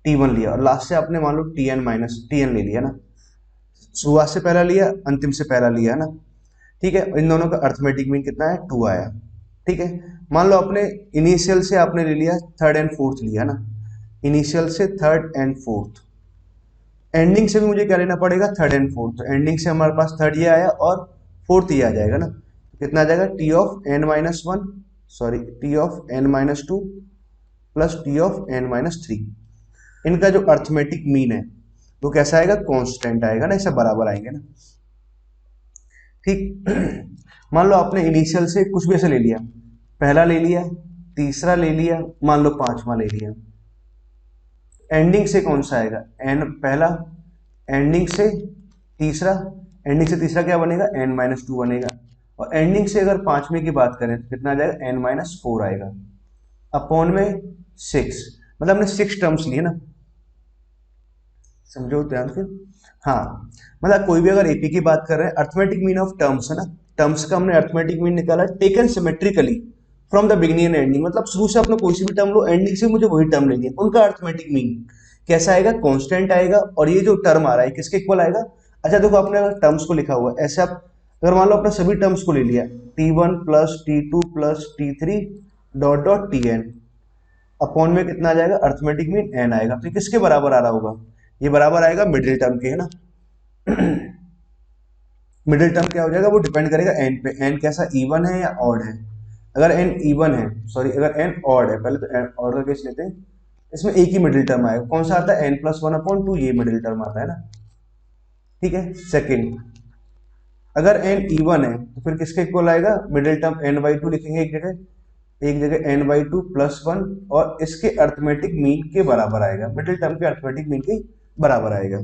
T1 लिया, और लास्ट से आपने मान लो Tn ले लिया ना, शुरुआत से पहला लिया, अंतिम से पहला लिया ना। ठीक है, इन दोनों का अर्थमेटिक मीन कितना है, 2 आया। ठीक है, मान लो आपने इनिशियल से आपने ले लिया थर्ड एंड फोर्थ लिया ना, इनिशियल से थर्ड एंड फोर्थ, एंडिंग से भी मुझे क्या लेना पड़ेगा, थर्ड एंड फोर्थ। तो एंडिंग से हमारे पास थर्ड ये आया और फोर्थ ये आ जाएगा ना, कितना आ जाएगा, T(n-1), sorry T(n-2) plus T(n-3). इनका जो अर्थमेटिक मीन है वो कैसा आएगा, कांस्टेंट आएगा ना, ऐसे बराबर आएंगे ना। ठीक मान लो आपने इनिशियल से कुछ भी ऐसे ले लिया, पहला ले लिया, तीसरा ले लिया, मान लो पांचवा ले लिया, एंडिंग से कौन सा आएगा, एन पहला, एंडिंग से तीसरा, एंडिंग से तीसरा क्या बनेगा, N-2 बनेगा, और एंडिंग से अगर पांचवें की बात करें तो कितना आ जाएगा, N-4 आएगा, अपॉन में 6, मतलब हमने 6 टर्म्स लिए ना, समझो ध्यान से। हाँ, मतलब कोई भी अगर एपी की बात कर रहे हैं, अर्थमेटिक मीन ऑफ टर्म्स है ना, टर्म्स का हमने अर्थमेटिक मीन निकाला taken symmetrically from the beginning and ending, मतलब शुरू से अपने कोई सी भी टर्म लो, एंडिंग से मुझे वही टर्म लेनी है, उनका अर्थमेटिक मीन कैसा आएगा, कांस्टेंट आएगा। और ये जो टर्म आ रहा है किसके इक्वल आएगा, अच्छा देखो आपने अगर टर्म्स को लिखा हुआ है ऐसे, आप अगर मान लो अपने सभी टर्म्स को ले लिया, T1 plus T2 plus T3 dot dot Tn, upon में कितना आ जाएगा, अर्थमेटिक मीन n आएगा, तो किसके बराबर आ रहा होगा, ये बराबर आएगा मिडिल टर्म के, है ना। मिडिल टर्म क्या हो जाएगा, वो डिपेंड करेगा n पे, n कैसा इवन है या ऑड है। अगर n इवन है, सॉरी अगर n ऑड है, पहले तो ऑड का केस लेते हैं, इसमें एक ही मिडिल टर्म आएगा, कौन सा आता है, n+1/2, ये मिडिल टर्म आता है ना। ठीक है, सेकंड, अगर n इवन है तो फिर किसके इक्वल आएगा, मिडिल टर्म n/2 लिखेंगे एक जगह, एक जगह n/2 + 1, और इसके अर्थमेटिक मीन के बराबर आएगा, मिडिल टर्म के अर्थमेटिक मीन के बराबर आएगा।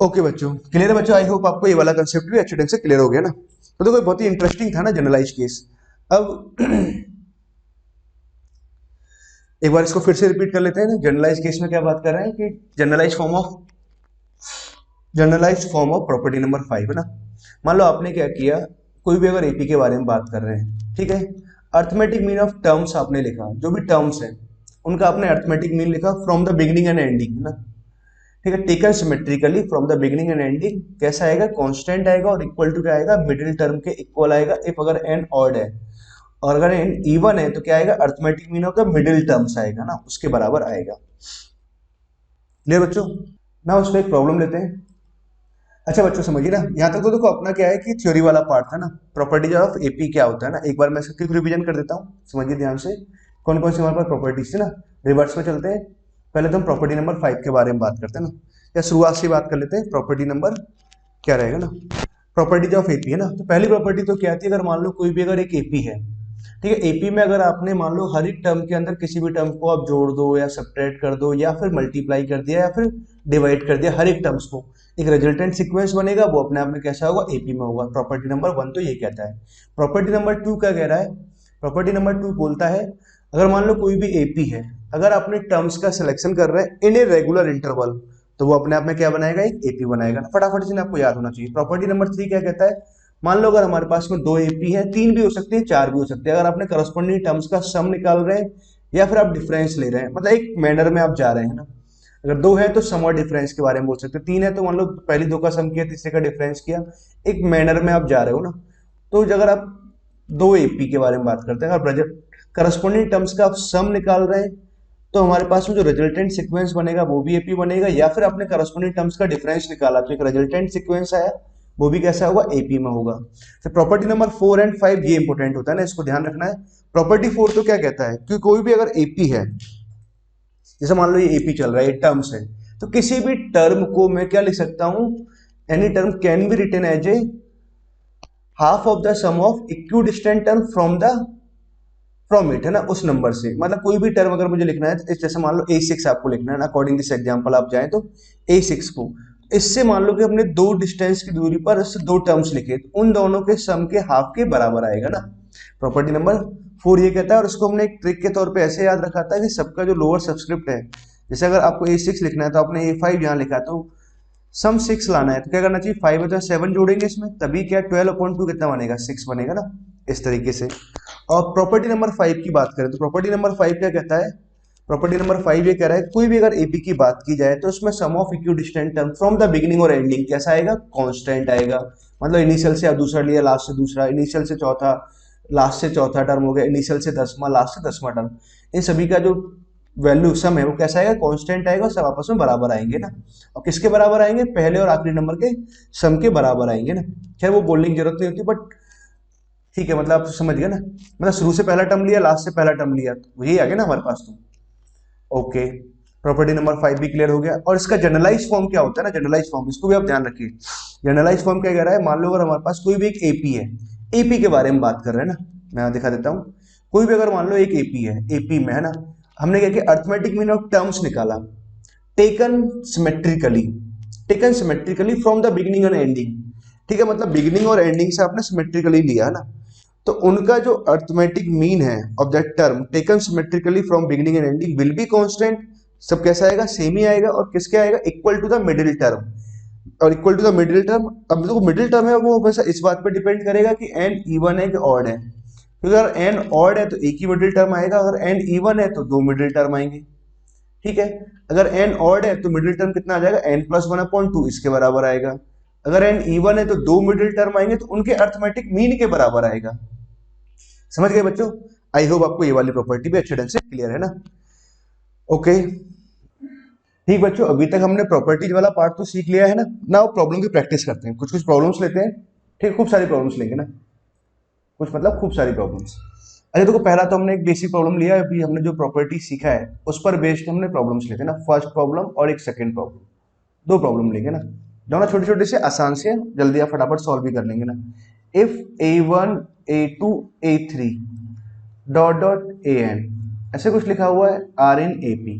ओके बच्चों, क्लियर है बच्चों, आई होप आपको ये वाला कंसेप्ट भी अच्छे ढंग से क्लियर हो गया ना। तो देखो बहुत ही इंटरेस्टिंग था ना जनरलाइज केस। अब एक बार इसको फिर से रिपीट कर लेते हैं ना, जनरलाइज केस में क्या बात कर रहे हैं कि generalize form of property number 5 है ना। मान लो आपने क्या किया, कोई भी अगर एपी के बारे में बात कर रहे हैं, ठीक है, अर्थमेटिक मीन ऑफ टर्म्स आपने लिखा, जो भी टर्म्स है उनका आपने अर्थमेटिक मीन लिखा from the beginning and ending ना। ठीक है, taken symmetrically from the beginning and ending, कैसा आएगा, कांस्टेंट आएगा, और इक्वल टू क्या आएगा, मिडिल टर्म के इक्वल आएगा इफ अगर n ऑड है, और अगर n इवन है तो क्या आएगा, arithmetic mean of the middle terms आएगा ना, उसके बराबर आएगा। क्लियर बच्चों? ना उसमें एक प्रॉब्लम लेते हैं। अच्छा बच्चों समझिए ना, यहाँ तक तो देखो अपना क्या है कि थ्योरी वाला पार्ट था ना, प्रॉपर्टीज ऑफ एपी क्या होता है ना, एक बार मैं इसका क्विक रिवीजन कर देता हूँ, समझिए ध्यान से कौन कौन सी हमारे पास प्रॉपर्टीज थी ना। रिवर्स में चलते हैं, पहले तो हम प्रॉपर्टी नंबर 5 के बारे में बात करते हैं ना, या शुरुआत से बात कर लेते हैं, प्रॉपर्टी नंबर क्या रहेगा ना, प्रॉपर्टीज ऑफ एपी है ना। तो पहली प्रॉपर्टी तो क्या थी, अगर मान लो कोई भी अगर एक एपी है, ठीक है, एपी में अगर आपने मान लो हर एक टर्म के अंदर किसी भी टर्म को आप जोड़ दो या सब्ट्रैक्ट कर दो या फिर मल्टीप्लाई कर दिया या फिर डिवाइड कर दिया, हर एक टर्म्स को एक रिजल्टेंट सीक्वेंस बनेगा, वो अपने आप में कैसा होगा, एपी में होगा। प्रॉपर्टी नंबर 1 तो ये कहता है। प्रॉपर्टी नंबर 2 क्या कह रहा है, प्रॉपर्टी नंबर 2 बोलता है अगर मान लो कोई भी एपी है, अगर आपने टर्म्स का सिलेक्शन कर रहे हैं इन ए रेगुलर इंटरवल, तो वो अपने आप में क्या बनाएगा, एक एपी बनाएगा। फटाफट से आपको याद होना चाहिए। प्रॉपर्टी नंबर 3 क्या कहता है, मान लो अगर हमारे पास में 2 एपी है, 3 भी हो सकते हैं, 4 भी हो सकते हैं, अगर आपने करस्पॉन्डिंग टर्म्स का सम निकाल रहे हैं या फिर आप डिफरेंस ले रहे हैं, मतलब एक मैनर में आप जा रहे हैं ना। अगर 2 है तो सम और डिफरेंस के बारे में बोल सकते हैं, 3 है तो मान लो पहली 2 का सम किया, तीसरे का डिफरेंस किया, एक मैनर में आप जा रहे हो ना। तो अगर आप 2 एपी के बारे में बात करते हैं, अगर करस्पॉन्डिंग टर्म्स का आप सम निकाल रहे हैं, तो हमारे पास में जो रिजल्टेंट सीक्वेंस बनेगा वो भी एपी बनेगा, या फिर आपने करस्पॉन्डिंग टर्म्स का डिफरेंस निकाला तो एक रिजल्टेंट सीक्वेंस आया, वो भी कैसा होगा, एपी में होगा। तो प्रॉपर्टी नंबर 4 एंड 5 ये इंपॉर्टेंट होता है ना, इसको ध्यान रखना है। प्रॉपर्टी 4 तो क्या कहता है कि कोई भी अगर एपी है, जैसे मान लो ये एपी चल रहा है, ये टर्म्स है, तो किसी भी टर्म को मैं क्या लिख सकता हूं, any term can be written as a half of the sum of equidistant term from it, है ना, उस नंबर से। मतलब कोई भी टर्म अगर मुझे लिखना है, जैसे मान लो A6 आपको लिखना है ना, अकॉर्डिंग दिस एग्जांपल आप जाएं तो A6 को, इससे मान लो कि हमने दो डिस्टेंस की दूरी पर इससे दो टर्म्स लिखे, तो उन दोनों के सम के हाफ के बराबर आएगा ना। प्रॉपर्टी नंबर 4 ये कहता है, और इसको हमने एक ट्रिक के तौर पे ऐसे याद रखा था कि सबका जो लोअर सबस्क्रिप्ट है, जैसे अगर आपको A6 लिखना है तो आपने A5 यहाँ लिखा, तो सम 6 लाना है तो क्या करना चाहिए, 5 है तो 7 जोड़ेंगे इसमें, तभी क्या 12/2 कितना बनेगा, 6 बनेगा ना, इस तरीके से। और प्रॉपर्टी नंबर 5 की बात करें तो प्रॉपर्टी नंबर 5 क्या कहता है, प्रॉपर्टी नंबर 5 ये कह रहा है कोई भी अगर एपी की बात की जाए तो उसमें sum of equidistant term from the beginning और एंडिंग कैसा आएगा, कांस्टेंट आएगा। मतलब इनिशियल से दूसरा लिया, लास्ट से दूसरा, इनिशियल से चौथा, लास्ट से चौथा टर्म हो गया, इनिशियल से 10वां, लास्ट से 10वां टर्म, इन सभी का जो वैल्यू सम है वो कैसा आएगा, कांस्टेंट आएगा, सब आपस में बराबर आएंगे ना। और किसके बराबर आएंगे, पहले और आखिरी नंबर के सम के बराबर आएंगे ना। खैर वो बोलने की जरूरत नहीं होती, बट ठीक है, मतलब आप समझ गए ना, मतलब शुरू से पहला टर्म लिया, लास्ट से पहला टर्म लिया, तो यही आ गया ना हमारे पास। तो ओके, प्रॉपर्टी नंबर 5 भी क्लियर हो गया। और इसका जनरलाइज फॉर्म क्या होता है ना, जनरलाइज फॉर्म, इसको भी आप ध्यान रखिए। जनरलाइज फॉर्म क्या कह रहा है, मान लो अगर हमारे पास कोई भी एक एपी है, एपी के बारे में बात कर रहे हैं ना, मैं यहाँ दिखा देता हूँ। कोई भी अगर मान लो एक एपी है, एपी में है ना, हमने क्या किया, अर्थमेटिक मीन ऑफ टर्म्स निकाला, taken symmetrically, taken symmetrically from the beginning and ending. ठीक है, मतलब बिगिनिंग और एंडिंग से आपने सिमेट्रिकली लिया है ना, तो उनका जो अर्थमेटिक मीन है of that term taken symmetrically from beginning and ending will be constant. सब कैसा आएगा, सेम ही आएगा। और किसके आएगा, equal to the middle term. और equal to the middle term, अब जो मिडिल टर्म है वो हमेशा इस बात पे डिपेंड करेगा कि एन इवन है कि ऑड है। क्योंकि अगर एन ऑड है तो एक ही मिडिल टर्म आएगा, अगर एन इवन है तो दो मिडिल टर्म आएंगे। ठीक है, अगर एन ऑड है तो मिडिल टर्म कितना आ जाएगा, n+1/2 इसके बराबर आएगा। अगर एन इवन है तो दो मिडिल टर्म आएंगे तो उनके अर्थमेटिक मीन के बराबर आएगा। समझ गए बच्चों? आई होप आपको ये वाली प्रॉपर्टी भी अच्छे ढंग से क्लियर है ना। ओके ठीक बच्चों, अभी तक हमने प्रॉपर्टीज वाला पार्ट तो सीख लिया है ना। ना प्रॉब्लम की प्रैक्टिस करते हैं, कुछ कुछ प्रॉब्लम्स लेते हैं। ठीक, खूब सारी प्रॉब्लम्स लेंगे ना, कुछ मतलब खूब सारी प्रॉब्लम्स। अच्छा देखो, पहला तो हमने एक बेसिक प्रॉब्लम लिया, अभी हमने जो प्रॉपर्टी सीखा है उस पर बेस्ड हमने प्रॉब्लम्स लेते हैं ना। फर्स्ट प्रॉब्लम और एक सेकंड प्रॉब्लम, दो प्रॉब्लम लेंगे ना, दोनों छोटे छोटे से आसान से, जल्दी आप फटाफट सॉल्व भी कर लेंगे ना। If A1 A2 A3 dot dot AN, ऐसे कुछ लिखा हुआ है, आर इन AP,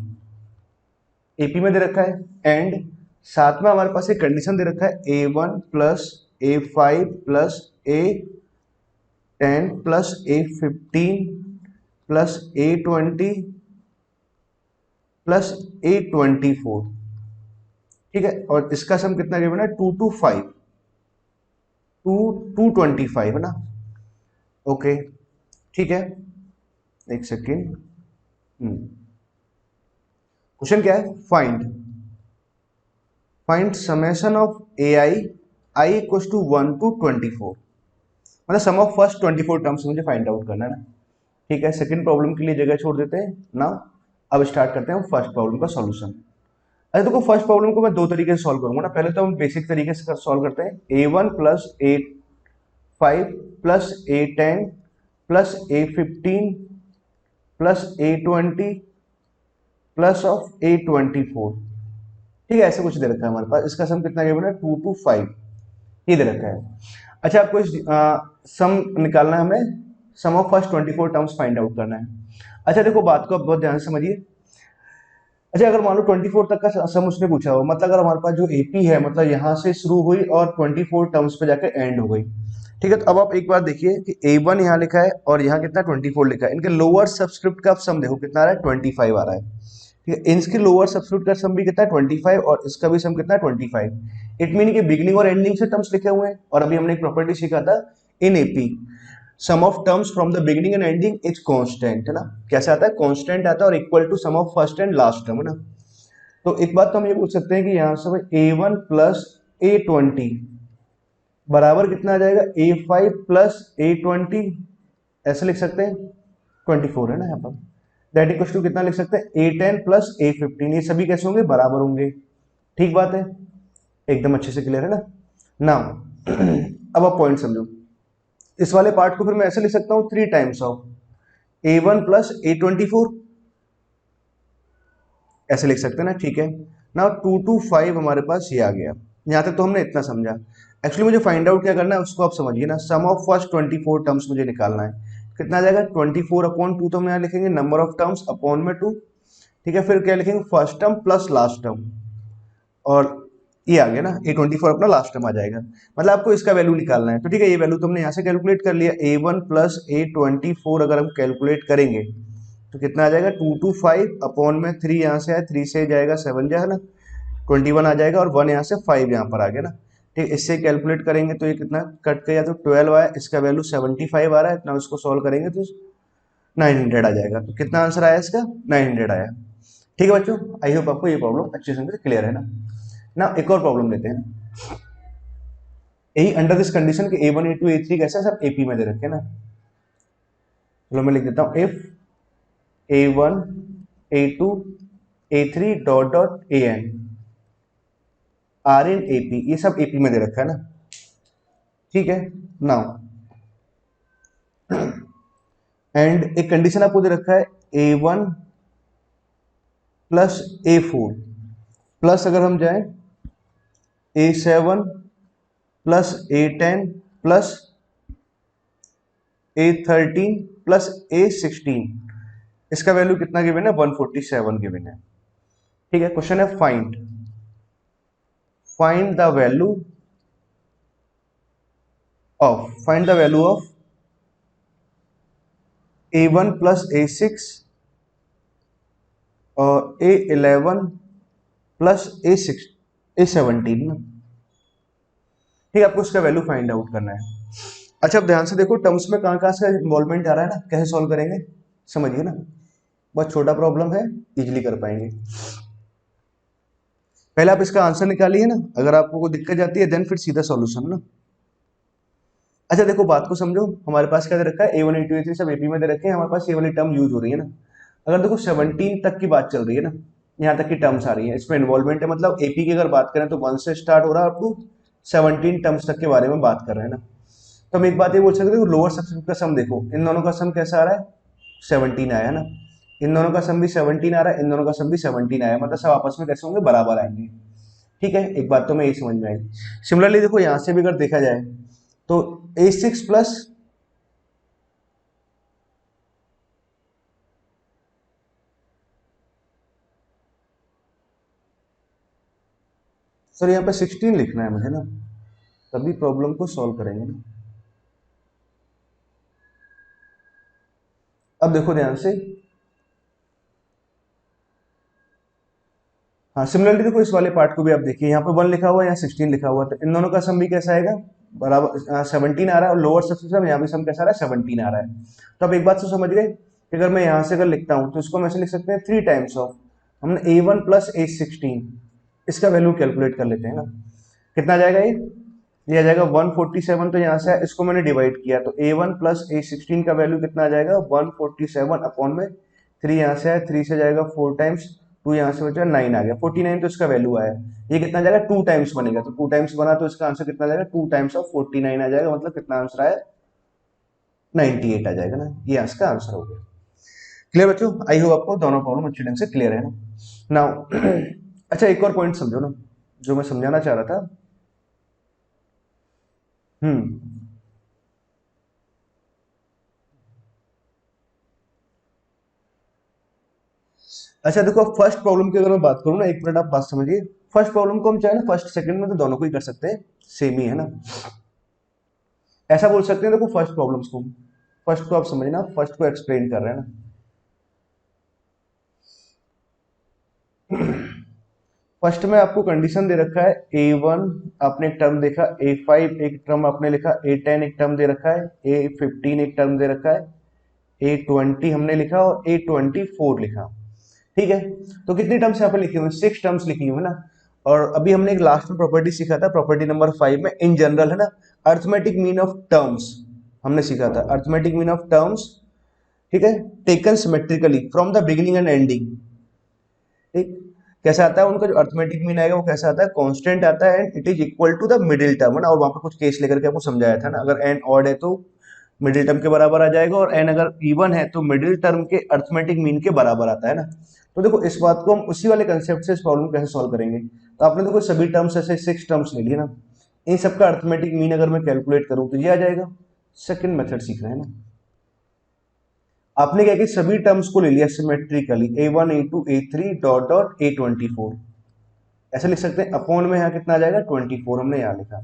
AP में दे रखा है, एंड साथ में हमारे पास एक कंडीशन दे रखा है, A1 plus A5 plus A10 plus A15 plus A20 plus A24। ठीक है, और इसका सम कितना गिवन है, 225 है ना। ओके ठीक है, एक सेकेंड। क्वेश्चन क्या है, find summation of i equals to 1 to 24। मतलब सम ऑफ फर्स्ट 24 टर्म्स मुझे फाइंड आउट करना है ना। ठीक है, सेकंड प्रॉब्लम के लिए जगह छोड़ देते हैं ना। अब स्टार्ट करते हैं फर्स्ट प्रॉब्लम का सॉल्यूशन। अरे देखो, फर्स्ट प्रॉब्लम को मैं दो तरीके से सॉल्व करूंगा ना। पहले तो हम बेसिक तरीके से सॉल्व करते हैं, A1 plus A5 plus A10 plus A15 plus A20 plus of A24। ठीक है, ऐसे कुछ दे रखा है हमारे पास। इसका सम कितना गिवन है, 2 to 5 ये दे रखा है। अच्छा, आपको इस सम निकालना है हमें, sum of first 24 terms find out करना है। अच्छा देखो, बात को आप बहुत ध्यान से समझिए। अच्छा, अगर मान लो 24 तक का सम उसने पूछा हो, मतलब अगर हमारे पास जो एपी है, मतलब यहाँ से शुरू हुई और 24 टर्म्स पे जाकर एंड हो गई। ठीक है, तो अब आप एक बार देखिए कि A1 यहाँ लिखा है और यहाँ कितना 24 लिखा है, इनके लोअर सबस्क्रिप्ट का सम देखो कितना आ रहा है, 25 आ रहा है। ठीक है, इनके लोअर सबस्क्रिप्ट का सम भी कितना है, 25, और इसका भी सम कितना है, 25। इट मीन कि बिगिनिंग और एंडिंग से टर्म्स लिखे हुए हैं। और अभी हमने एक प्रॉपर्टी सीखा था in AP, sum of terms from the beginning and ending is constant, है ना। कैसे आता है, कांस्टेंट आता है, और equal to sum of first and last term, है ना। तो एक बात तो हम ये पूछ सकते हैं कि यहाँ से A1 प्लस A20 बराबर कितना आ जाएगा, A5 प्लस A20, ऐसे लिख सकते हैं, 24 है ना यहाँ पर। दैट इक्वल्स टू कितना लिख सकते हैं, A10 प्लस A15। ये सभी कैसे होंगे, बराबर होंगे। ठीक बात है, एकदम अच्छे से क्लियर है ना। नाउ अब आप पॉइंट समझो। इस वाले पार्ट को फिर मैं ऐसे लिख सकता हूँ, 3 times of A1 plus A24, ऐसे लिख सकते हैं ना। ठीक है, ना 2 to 5 हमारे पास ये आ गया। यहाँ तक तो हमने इतना समझा। एक्चुअली मुझे फाइंड आउट क्या करना है उसको आप समझिए ना। सम ऑफ फर्स्ट 24 टर्म्स मुझे निकालना है। कितना आ जाएगा 24/2, तो हम यहाँ लिखेंगे नंबर ऑफ टर्म्स अपॉन में 2। ठीक है, फिर क्या लिखेंगे first term plus last term, और ये आ गया ना A24 अपना लास्ट टर्म आ जाएगा। मतलब आपको इसका वैल्यू निकालना है, तो ठीक है ये वैल्यू तुमने यहाँ से कैलकुलेट कर लिया। A1 प्लस A24 अगर हम कैलकुलेट करेंगे तो कितना आ जाएगा 225 अपॉन में 3, यहाँ से है 3 से जाएगा 7 जाएगा ना 21 आ जाएगा, और 1 यहाँ से 5 यहाँ पर आ गया ना। ठीक, इससे कैलकुलेट करेंगे तो ये कितना कट गया, तो 12 आया, इसका वैल्यू 75 आ रहा है, इतना उसको सॉल्व करेंगे तो 900 आ जाएगा। तो कितना आंसर आया इसका 900 आया। ठीक है बच्चों, आई होप आपको ये प्रॉब्लम अच्छे से क्लियर है ना। एक और प्रॉब्लम लेते हैं ना, यही अंडर दिस कंडीशन के A1 A2 A3 कैसा सब AP में दे रखे ना। चलो मैं लिख देता हूँ if A1 A2 A3 dot dot AN are in AP, ये सब AP में दे रखा है ना। ठीक है, नाउ एंड एक कंडीशन आपको दे रखा है A1 प्लस A4 प्लस अगर हम जाएं A7 plus A10 plus A13 plus A16, इसका वैल्यू कितना गिवन है 147 गिवन है। ठीक है, क्वेश्चन है find the value of A1 plus A6 और A11 प्लस A17 ना। ठीक है, आपको इसका वैल्यू फाइंड आउट करना है। अच्छा अब ध्यान से देखो, टर्म्स में कहाँ कहाँ से इन्वॉल्वमेंट आ रहा है ना, कैसे सॉल्व करेंगे समझिए ना। बहुत छोटा प्रॉब्लम है, इजीली कर पाएंगे। पहले आप इसका आंसर निकालिए ना, अगर आपको कोई दिक्कत जाती है देन फिर सीधा सॉल्यूशन ना। अच्छा देखो बात को समझो, हमारे पास क्या दे रखा है A1 A2 A3 सब AP में दे रखे हैं, हमारे पास ये वाली टर्म यूज हो रही है ना। अगर देखो 17 तक की बात चल रही है ना, यहाँ तक की टर्म्स आ रही है, इसमें इन्वॉल्वमेंट है, मतलब AP की अगर बात करें तो 1 से स्टार्ट हो रहा है अप टू 17 टर्म्स तक के बारे में बात कर रहे हैं ना। तो हम एक बात ये बोल सकते हैं, लोअर सबस्क्रिप्ट का सम देखो, इन दोनों का सम कैसा आ रहा है 17 आया ना, इन दोनों का सम भी 17 आ रहा है, इन दोनों का सम भी 17 आया, मतलब सब आपस में कैसे होंगे बराबर आएंगे। ठीक है, एक बात तो मैं यही समझ में आई। सिमिलरली देखो यहां से भी अगर देखा जाए तो A6 प्लस सर यहाँ पे 16 लिखना है मुझे ना, तभी प्रॉब्लम को सॉल्व करेंगे ना। अब देखो ध्यान से, हाँ सिमिलरली देखो इस वाले पार्ट को भी आप देखिए, यहाँ पे 1 लिखा हुआ है, यहाँ 16 लिखा हुआ है, तो इन दोनों का सम भी कैसा आएगा बराबर 17 आ रहा है, और लोअर सबसे यहाँ भी सम कैसा आ रहा है 17 आ रहा है। तो अब एक बात तो समझ गए कि अगर मैं यहाँ से अगर लिखता हूँ तो इसको हम ऐसे लिख सकते हैं 3 टाइम्स ऑफ, हमने A1 प्लस A16 इसका वैल्यू कैलकुलेट कर लेते हैं ना। कितना आ जाएगा ये आ जाएगा 147, तो यहाँ से इसको मैंने डिवाइड किया तो A1 प्लस A16 का वैल्यू कितना आ जाएगा 147 अपॉन में 3, यहाँ से है 3 से जाएगा 4 टाइम्स, 2 यहाँ से बचा 9 आ गया 49, तो इसका वैल्यू आया। ये कितना आ जाएगा 2 टाइम्स बनेगा, तो 2 टाइम्स बना तो इसका आंसर कितना आ जाएगा 2 टाइम्स ऑफ 49 आ जाएगा, मतलब कितना आंसर आया 98 आ जाएगा ना। ये इसका आंसर हो गया। क्लियर बच्चों, आई होप आपको दोनों प्रॉब्लम अच्छे ढंग से क्लियर है ना। नाउ अच्छा एक और पॉइंट समझो ना जो मैं समझाना चाह रहा था। अच्छा देखो फर्स्ट प्रॉब्लम की अगर मैं बात करूँ ना, एक मिनट आप बात समझिए। फर्स्ट प्रॉब्लम को हम चाहे ना फर्स्ट सेकंड में तो दोनों को ही कर सकते हैं, सेम ही है ना। ऐसा बोल सकते हैं देखो फर्स्ट प्रॉब्लम्स को, फर्स्ट को आप समझना, फर्स्ट को एक्सप्लेन कर रहे हैं ना। फर्स्ट में आपको कंडीशन दे रखा है A1 आपने एक टर्म देखा, A5 एक टर्म आपने लिखा, A10 एक टर्म दे रखा है, A15 एक टर्म दे रखा है, A20 हमने लिखा और A24 लिखा। ठीक है, तो कितनी टर्म्स यहाँ पे लिखी हुई 6 टर्म्स लिखी हुई है ना। और अभी हमने एक लास्ट में प्रॉपर्टी सीखा था, प्रॉपर्टी नंबर 5 में इन जनरल है ना, अर्थमेटिक मीन ऑफ टर्म्स हमने सीखा था, अर्थमेटिक मीन ऑफ टर्म्स। ठीक है, taken symmetrically from the beginning and ending. ठीक, कैसा आता है उनका जो अर्थमेटिक मीन आएगा वो कैसा आता है कांस्टेंट आता है, and it is equal to the middle term है ना। और वहां पे कुछ केस लेकर के आपको समझाया था ना, अगर एन ऑड है तो मिडिल टर्म के बराबर आ जाएगा, और एन अगर इवन है तो मिडिल टर्म के अर्थमेटिक मीन के बराबर आता है ना। तो देखो इस बात को हम उसी वाले कंसेप्ट से इस प्रॉब्लम कैसे सॉल्व करेंगे। तो आपने देखो सभी टर्म्स ऐसे 6 टर्म्स ले लिए ना, इन सबका अर्थमेटिक मीन अगर मैं कैलकुलेट करूं तो ये आ जाएगा। सेकंड मेथड सीख रहे हैं ना, आपने क्या कि सभी टर्म्स को ले लिया symmetrically, a1 a2 a3 dot dot a24, ऐसे लिख सकते हैं। अपॉन में यहाँ कितना आ जाएगा 24 हमने यहाँ लिखा।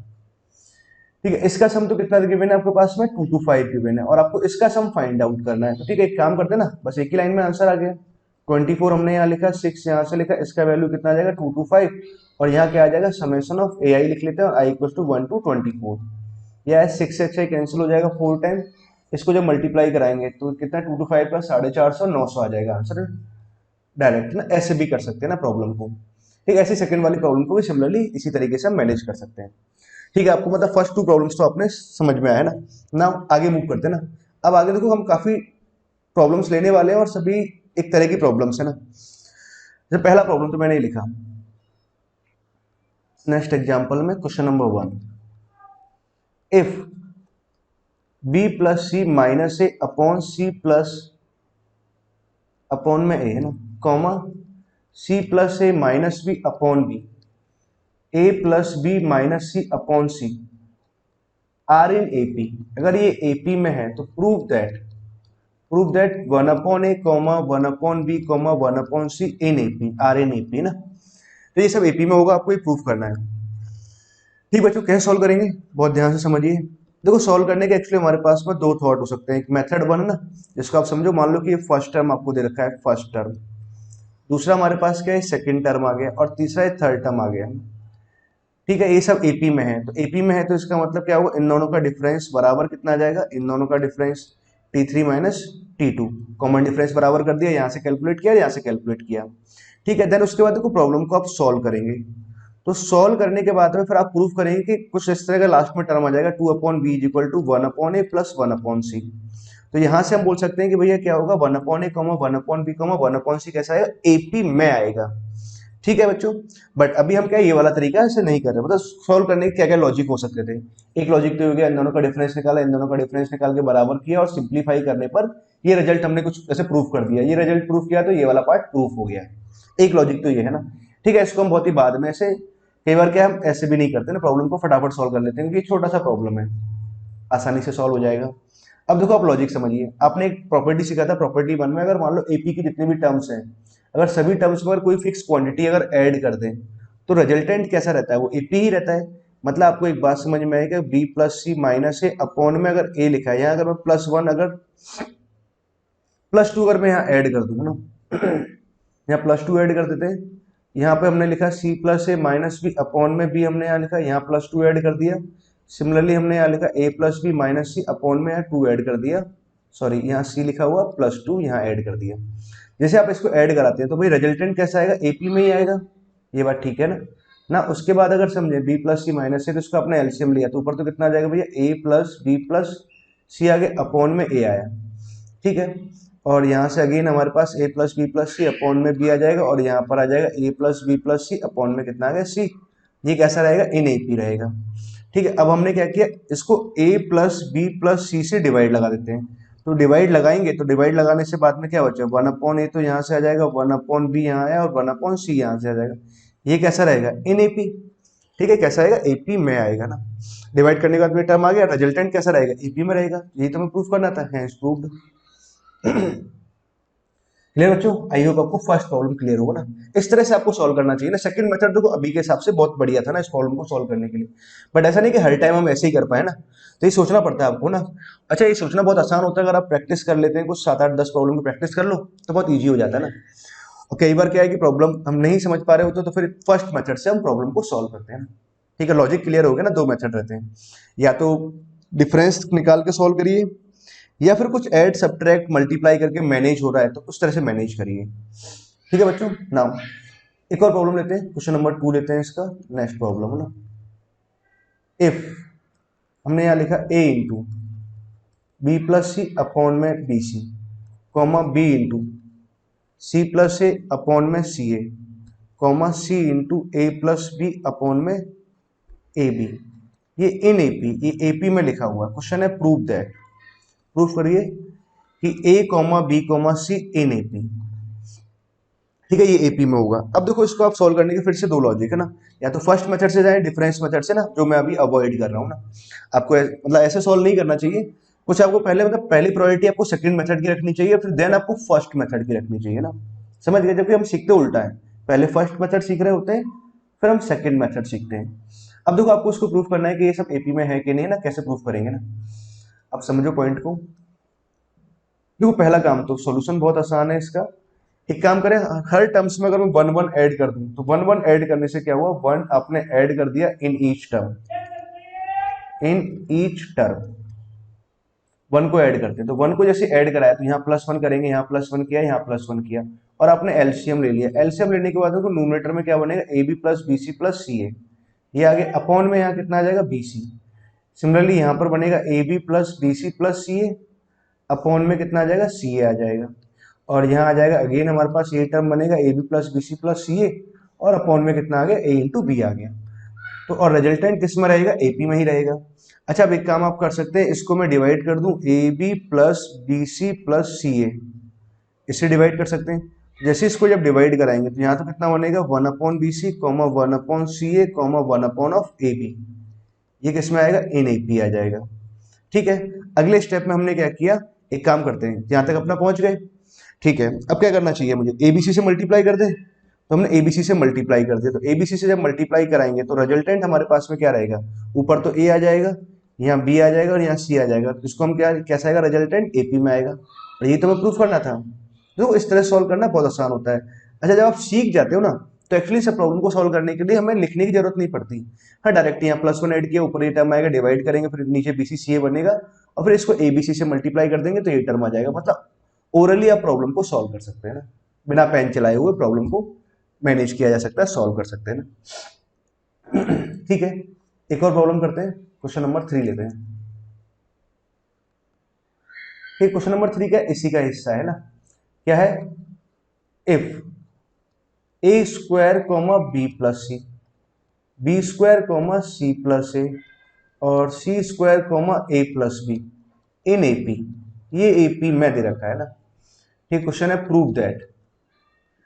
ठीक है, इसका सम तो कितना गिवन है आपके पास में 2 to 5 गिवन है, और आपको इसका सम फाइंड आउट करना है। तो ठीक है, एक काम करते हैं ना, बस एक ही लाइन में आंसर आ गया। 24 हमने यहाँ लिखा, 6 यहाँ से लिखा, इसका वैल्यू कितना आ जाएगा 2 to 5, और यहाँ क्या आ जाएगा समेशन ऑफ ai लिख लेते हैं, और i इक्वल टू 1 to 24। यह 6 से कैंसिल हो जाएगा 4 टाइम, इसको जब मल्टीप्लाई कराएंगे तो कितना 2 to 5 का 450 900 आ जाएगा आंसर डायरेक्ट ना। ऐसे भी कर सकते हैं ना प्रॉब्लम को। ठीक है, ऐसी सेकंड वाली प्रॉब्लम को भी सिमिलरली इसी तरीके से हम मैनेज कर सकते हैं। ठीक है, आपको मतलब फर्स्ट 2 प्रॉब्लम्स तो आपने समझ में आया ना आगे मूव करते हैं ना। अब आगे देखो, हम काफी प्रॉब्लम्स लेने वाले हैं और सभी एक तरह की प्रॉब्लम्स है ना। जैसे पहला प्रॉब्लम तो मैंने ही लिखा, नेक्स्ट एग्जांपल में question number 1, if b plus c minus a upon c plus upon में ए है ना, comma C plus a minus b upon b, a plus b minus c upon c are in AP. अगर ये AP में है तो prove that 1 upon A comma 1 upon B comma 1 upon c in AP, are in AP ना। तो ये सब AP में होगा, आपको ये प्रूफ करना है। ठीक बच्चों, कैसे सॉल्व करेंगे बहुत ध्यान से समझिए। देखो, सॉल्व करने के एक्चुअली हमारे पास में दो थॉट हो सकते हैं। एक मेथड 1 ना, जिसको आप समझो, मान लो कि ये फर्स्ट टर्म आपको दे रखा है, फर्स्ट टर्म, दूसरा हमारे पास क्या है सेकंड टर्म आ गया, और तीसरा है थर्ड टर्म आ गया। ठीक है, ये सब एपी में है, तो एपी में है तो इसका मतलब क्या होगा, इन दोनों का डिफरेंस बराबर कितना आ जाएगा, इन दोनों का difference T3 minus T2, common difference बराबर कर दिया, यहाँ से कैलकुलेट किया, यहाँ से कैलकुलेट किया। ठीक है, देन उसके बाद देखो प्रॉब्लम को आप सॉल्व करेंगे। तो सॉल्व करने के बाद में फिर आप प्रूफ करेंगे कि कुछ इस तरह का लास्ट में टर्म आ जाएगा 2 upon B equal to 1 upon A plus 1 upon C. तो यहाँ से हम बोल सकते हैं कि भैया क्या होगा, 1 अपॉन ए comma 1 upon B comma 1 upon C कैसा आएगा, एपी में आएगा। ठीक है बच्चों, बट अभी हम क्या ये वाला तरीका ऐसे नहीं कर रहे, मतलब सॉल्व करने के क्या क्या लॉजिक हो सकते थे। एक लॉजिक तो हो गया, इन दोनों का डिफरेंस निकाला, इन दोनों का डिफरेंस निकाल के बराबर किया, और सिंप्लीफाई करने पर ये रिजल्ट हमने कुछ ऐसे प्रूफ कर दिया, ये रिजल्ट प्रूफ किया तो ये वाला पार्ट प्रूफ हो गया। एक लॉजिक तो ये है ना। ठीक है, इसको हम बहुत ही बाद में ऐसे, कई बार क्या हम ऐसे भी नहीं करते ना, प्रॉब्लम को फटाफट सॉल्व कर लेते हैं क्योंकि छोटा सा प्रॉब्लम है, आसानी से सॉल्व हो जाएगा। अब देखो, आप लॉजिक समझिए। आपने एक प्रॉपर्टी सीखा था प्रॉपर्टी 1 में, अगर मान लो एपी की जितने भी टर्म्स हैं, अगर सभी टर्म्स में कोई फिक्स क्वांटिटी अगर ऐड कर दें तो रिजल्टेंट कैसा रहता है, वो एपी ही रहता है। मतलब आपको एक बात समझ में आएगा, B plus c minus a upon में अगर ए लिखा है, यहाँ अगर मैं +1 अगर +2 अगर मैं यहाँ ऐड कर दूँ ना, यहाँ +2 ऐड कर देते हैं, यहाँ पे हमने लिखा सी plus a minus b upon में बी, हमने यहाँ लिखा, यहाँ +2 ऐड कर दिया। सिमिलरली हमने यहाँ लिखा ए plus b minus c upon में यहाँ 2 ऐड कर दिया, सॉरी यहाँ सी लिखा हुआ +2 यहाँ ऐड कर दिया। जैसे आप इसको ऐड कराते हैं तो भाई रिजल्टेंट कैसा आएगा, एपी में ही आएगा, ये बात ठीक है ना। उसके बाद अगर समझे B plus c minus C, तो इसका अपना एलसीएम लिया तो ऊपर तो कितना आ जाएगा भैया, ए प्लस बी प्लस सी आगे अपॉन में ए आया। ठीक है, और यहाँ से अगेन हमारे पास ए plus B plus C upon में बी आ जाएगा, और यहाँ पर आ जाएगा ए plus B plus C upon में कितना आ गया सी। ये कैसा रहेगा, इन एपी रहेगा। ठीक है, अब हमने क्या किया, इसको a प्लस बी प्लस सी से डिवाइड लगा देते हैं। तो डिवाइड लगाएंगे, तो डिवाइड लगाने से बाद में क्या बचा, 1 अपॉन ए तो यहाँ से आ जाएगा, 1 अपॉन बी यहाँ आया, और 1 अपॉन सी यहाँ से आ जाएगा। ये कैसा रहेगा, इन एपी। ठीक है, कैसा आएगा, एपी में आएगा ना। डिवाइड करने के बाद में टर्म आ गया, रिजल्टेंट कैसा रहेगा, एपी में रहेगा। यही तो हमें प्रूफ करना था, हैंस प्रूव्ड। क्लियर बच्चों, आई होप आपको फर्स्ट प्रॉब्लम क्लियर होगा ना। इस तरह से आपको सॉल्व करना चाहिए ना। सेकंड मेथड देखो अभी के हिसाब से बहुत बढ़िया था ना इस प्रॉब्लम को सॉल्व करने के लिए, बट ऐसा नहीं कि हर टाइम हम ऐसे ही कर पाए ना, तो ये सोचना पड़ता है आपको ना। अच्छा, ये सोचना बहुत आसान होता है, अगर आप प्रैक्टिस कर लेते हैं, कुछ 7 8 10 प्रॉब्लम की प्रैक्टिस कर लो तो बहुत ईजी हो जाता है ना। और कई बार क्या है कि प्रॉब्लम हम नहीं समझ पा रहे होते तो फिर फर्स्ट मेथड से हम प्रॉब्लम को सॉल्व करते हैं ना। ठीक है, लॉजिक क्लियर हो गया ना। 2 मेथड रहते हैं, या तो डिफरेंस निकाल के सॉल्व करिए, या फिर कुछ ऐड सब्ट्रैक्ट मल्टीप्लाई करके मैनेज हो रहा है तो उस तरह से मैनेज करिए। ठीक है बच्चों, नाउ एक और प्रॉब्लम लेते हैं, क्वेश्चन नंबर 2 लेते हैं इसका नेक्स्ट प्रॉब्लम है ना। इफ हमने यहाँ लिखा a into B plus C upon में B C, comma B into C plus A upon में C A, comma C into A plus B upon में ए बी। ये इन एपी, ये एपी में लिखा हुआ क्वेश्चन है, प्रूव दैट, प्रूफ करिए कि a comma B comma C in AP. ठीक है, ये एपी में होगा। अब देखो, इसको आप सॉल्व करने के फिर से 2 लॉजिक है ना, या तो फर्स्ट मेथड से जाए, डिफरेंस मेथड से ना, जो मैं अभी अवॉइड कर रहा हूँ ना। आपको मतलब ऐसे सॉल्व नहीं करना चाहिए, कुछ आपको पहले मतलब पहली प्रायोरिटी आपको सेकंड मेथड की रखनी चाहिए, फिर देन आपको फर्स्ट मेथड की रखनी चाहिए ना, समझ गए? जबकि हम सीखते उल्टा है, पहले फर्स्ट मेथड सीख रहे होते हैं, फिर हम सेकंड मेथड सीखते हैं। अब देखो आपको उसको प्रूफ करना है कि ये सब एपी में है कि नहीं ना, कैसे प्रूफ करेंगे ना, अब समझो पॉइंट को। देखो पहला काम तो सॉल्यूशन बहुत आसान है इसका। एक काम करें, हर टर्म्स में अगर मैं वन वन ऐड कर दूं तो वन वन ऐड करने से क्या हुआ, वन आपने ऐड कर दिया in each term, in each term one को ऐड करते हैं। तो वन को जैसे ऐड कराया तो यहाँ प्लस वन करेंगे, यहाँ प्लस वन किया, यहाँ प्लस वन किया, और आपने एलसीएम ले लिया। एलसीएम लेने के बाद देखो न्यूमरेटर में क्या बनेगा, A B plus B C plus C A, ये आगे अपॉन में यहाँ कितना आ जाएगा, बी सी। सिमिलरली यहाँ पर बनेगा A B plus B C plus C a, upon में कितना आ जाएगा, सी ए आ जाएगा। और यहाँ आ जाएगा अगेन हमारे पास ये टर्म बनेगा A B plus B C plus C A, और अपॉन में कितना आ गया, ए इंटू बी आ गया। तो और रिजल्टेंट किस में रहेगा, एपी में ही रहेगा। अच्छा अब एक काम आप कर सकते हैं, इसको मैं डिवाइड कर दूं A B plus B C plus C A, इससे डिवाइड कर सकते हैं। जैसे इसको जब डिवाइड कराएंगे तो यहाँ तो कितना बनेगा, one upon b C comma one upon c A comma one upon of A B, ये किस में आएगा, इन ए पी आ जाएगा। ठीक है, अगले स्टेप में हमने क्या किया, एक काम करते हैं, यहाँ तक अपना पहुंच गए। ठीक है, अब क्या करना चाहिए मुझे, एबीसी से मल्टीप्लाई कर दें। तो हमने एबीसी से मल्टीप्लाई कर दिया, तो एबीसी से जब मल्टीप्लाई कराएंगे तो रिजल्टेंट हमारे पास में क्या रहेगा, ऊपर तो ए आ जाएगा, यहाँ बी आ जाएगा और यहाँ सी आ जाएगा। तो इसको हम क्या कैसा आएगा, रिजल्टेंट एपी में आएगा। और ये तो हमें प्रूफ करना था। तो इस तरह सॉल्व करना बहुत आसान होता है। अच्छा जब आप सीख जाते हो ना तो एक्चुअली सब प्रॉब्लम को सॉल्व करने के लिए हमें लिखने की जरूरत नहीं पड़ती। हाँ डायरेक्ट यहाँ प्लस वन ऐड किया, ऊपर ये टर्म आएगा, डिवाइड करेंगे, फिर नीचे बीसी सी ए बनेगा, और फिर इसको एबीसी से मल्टीप्लाई कर देंगे तो ये टर्म आ जाएगा। मतलब ओरली आप प्रॉब्लम को सॉल्व कर सकते हैं ना, बिना पेन चलाए हुए प्रॉब्लम को मैनेज किया जा सकता है, सॉल्व कर सकते हैं ना। ठीक है, एक और प्रॉब्लम करते हैं, क्वेश्चन नंबर 3 लेते हैं। ठीक, क्वेश्चन नंबर 3 क्या इसी का हिस्सा है ना, क्या है, if A square comma B plus C, B square comma C plus A, और C square comma A plus B in AP, ये एपी में दे रखा है ना। ठीक, क्वेश्चन है prove that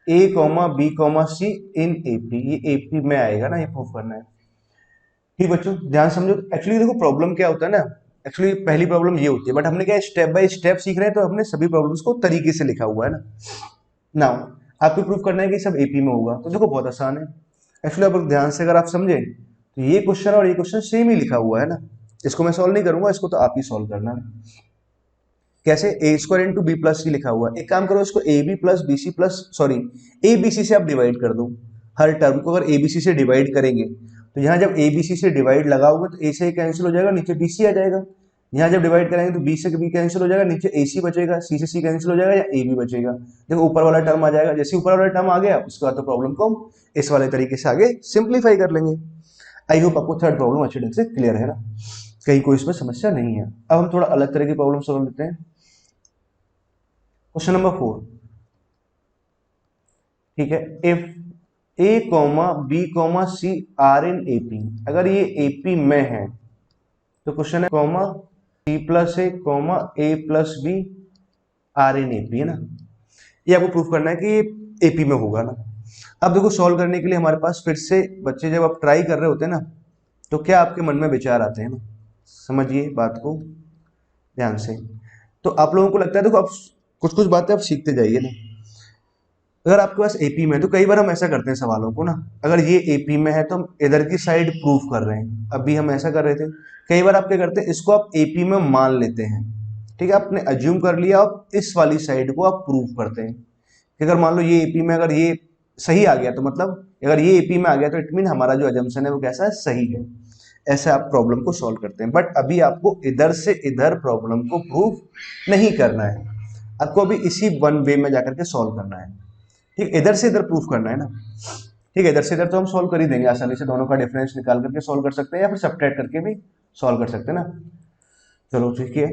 A comma B comma C in AP, ये एपी में आएगा ना, ये प्रूव करना है। ठीक बच्चों ध्यान समझो, एक्चुअली देखो प्रॉब्लम क्या होता है ना, एक्चुअली पहली प्रॉब्लम ये होती है, बट हमने क्या स्टेप बाय स्टेप सीख रहे हैं, तो हमने सभी प्रॉब्लम्स को तरीके से लिखा हुआ है ना। नाउ आपको प्रूव करना है कि सब एपी में होगा, तो देखो बहुत आसान है। एक्चुअली अब ध्यान से अगर आप समझे तो ये क्वेश्चन और ये क्वेश्चन सेम ही लिखा हुआ है ना, इसको मैं सॉल्व नहीं करूंगा, इसको तो आप ही सॉल्व करना है। कैसे, a square into B plus c लिखा हुआ है, एक काम करो इसको a B plus B C plus sorry a B c से आप डिवाइड कर दो। हर टर्म को अगर ए बी सी से डिवाइड करेंगे तो यहाँ जब ए बी सी से डिवाइड लगाओगे तो ए से कैंसिल हो जाएगा, नीचे बी सी आ जाएगा। यहाँ जब डिवाइड करेंगे तो बी से बी कैंसिल हो जाएगा, नीचे ए सी बचेगा, सी से सी कैंसिल हो जाएगा, या ए बी बचेगा। देखो ऊपर वाला टर्म आ जाएगा, जैसे ऊपर वाला टर्म आ गया उसके बाद तो प्रॉब्लम को हम इस वाले तरीके से आगे सिंप्लीफाई कर लेंगे। आई होप आपको थर्ड प्रॉब्लम अच्छे ढंग से क्लियर है ना, कहीं कोई इसमें समस्या नहीं है। अब हम थोड़ा अलग तरह की प्रॉब्लम सॉल्व लेते हैं। क्वेश्चन नंबर 4, ठीक है, if a comma B comma C are in AP, अगर ये एपी में है तो क्वेश्चन है comma C plus a comma A plus b are in AP, है ना। ये आपको प्रूफ करना है कि ये एपी में होगा ना। अब देखो सॉल्व करने के लिए हमारे पास फिर से बच्चे जब आप ट्राई कर रहे होते हैं ना तो क्या आपके मन में विचार आते हैं ना, समझिए बात को ध्यान से। तो आप लोगों को लगता है देखो आप कुछ कुछ बातें आप सीखते जाइए ना। अगर आपके पास एपी में है तो कई बार हम ऐसा करते हैं सवालों को ना, अगर ये एपी में है तो हम इधर की साइड प्रूफ कर रहे हैं, अभी हम ऐसा कर रहे थे। कई बार आप क्या करते हैं, इसको आप एपी में मान लेते हैं, ठीक है, आपने अज्यूम कर लिया, आप इस वाली साइड को आप प्रूफ करते हैं कि अगर मान लो ये एपी में अगर ये सही आ गया तो मतलब अगर ये एपी में आ गया तो इट मीन हमारा जो अजम्पशन है वो कैसा है, सही है। ऐसे आप प्रॉब्लम को सॉल्व करते हैं, बट अभी आपको इधर से इधर प्रॉब्लम को प्रूफ नहीं करना है, आपको अभी इसी वन वे में जाकर के सॉल्व करना है। ठीक, इधर से इधर प्रूफ करना है ना। ठीक है, इधर से इधर तो हम सॉल्व कर ही देंगे आसानी से, दोनों का डिफरेंस निकाल करके सॉल्व कर सकते हैं या फिर सब्ट्रैक्ट करके भी सॉल्व कर सकते हैं ना। चलो ठीक है,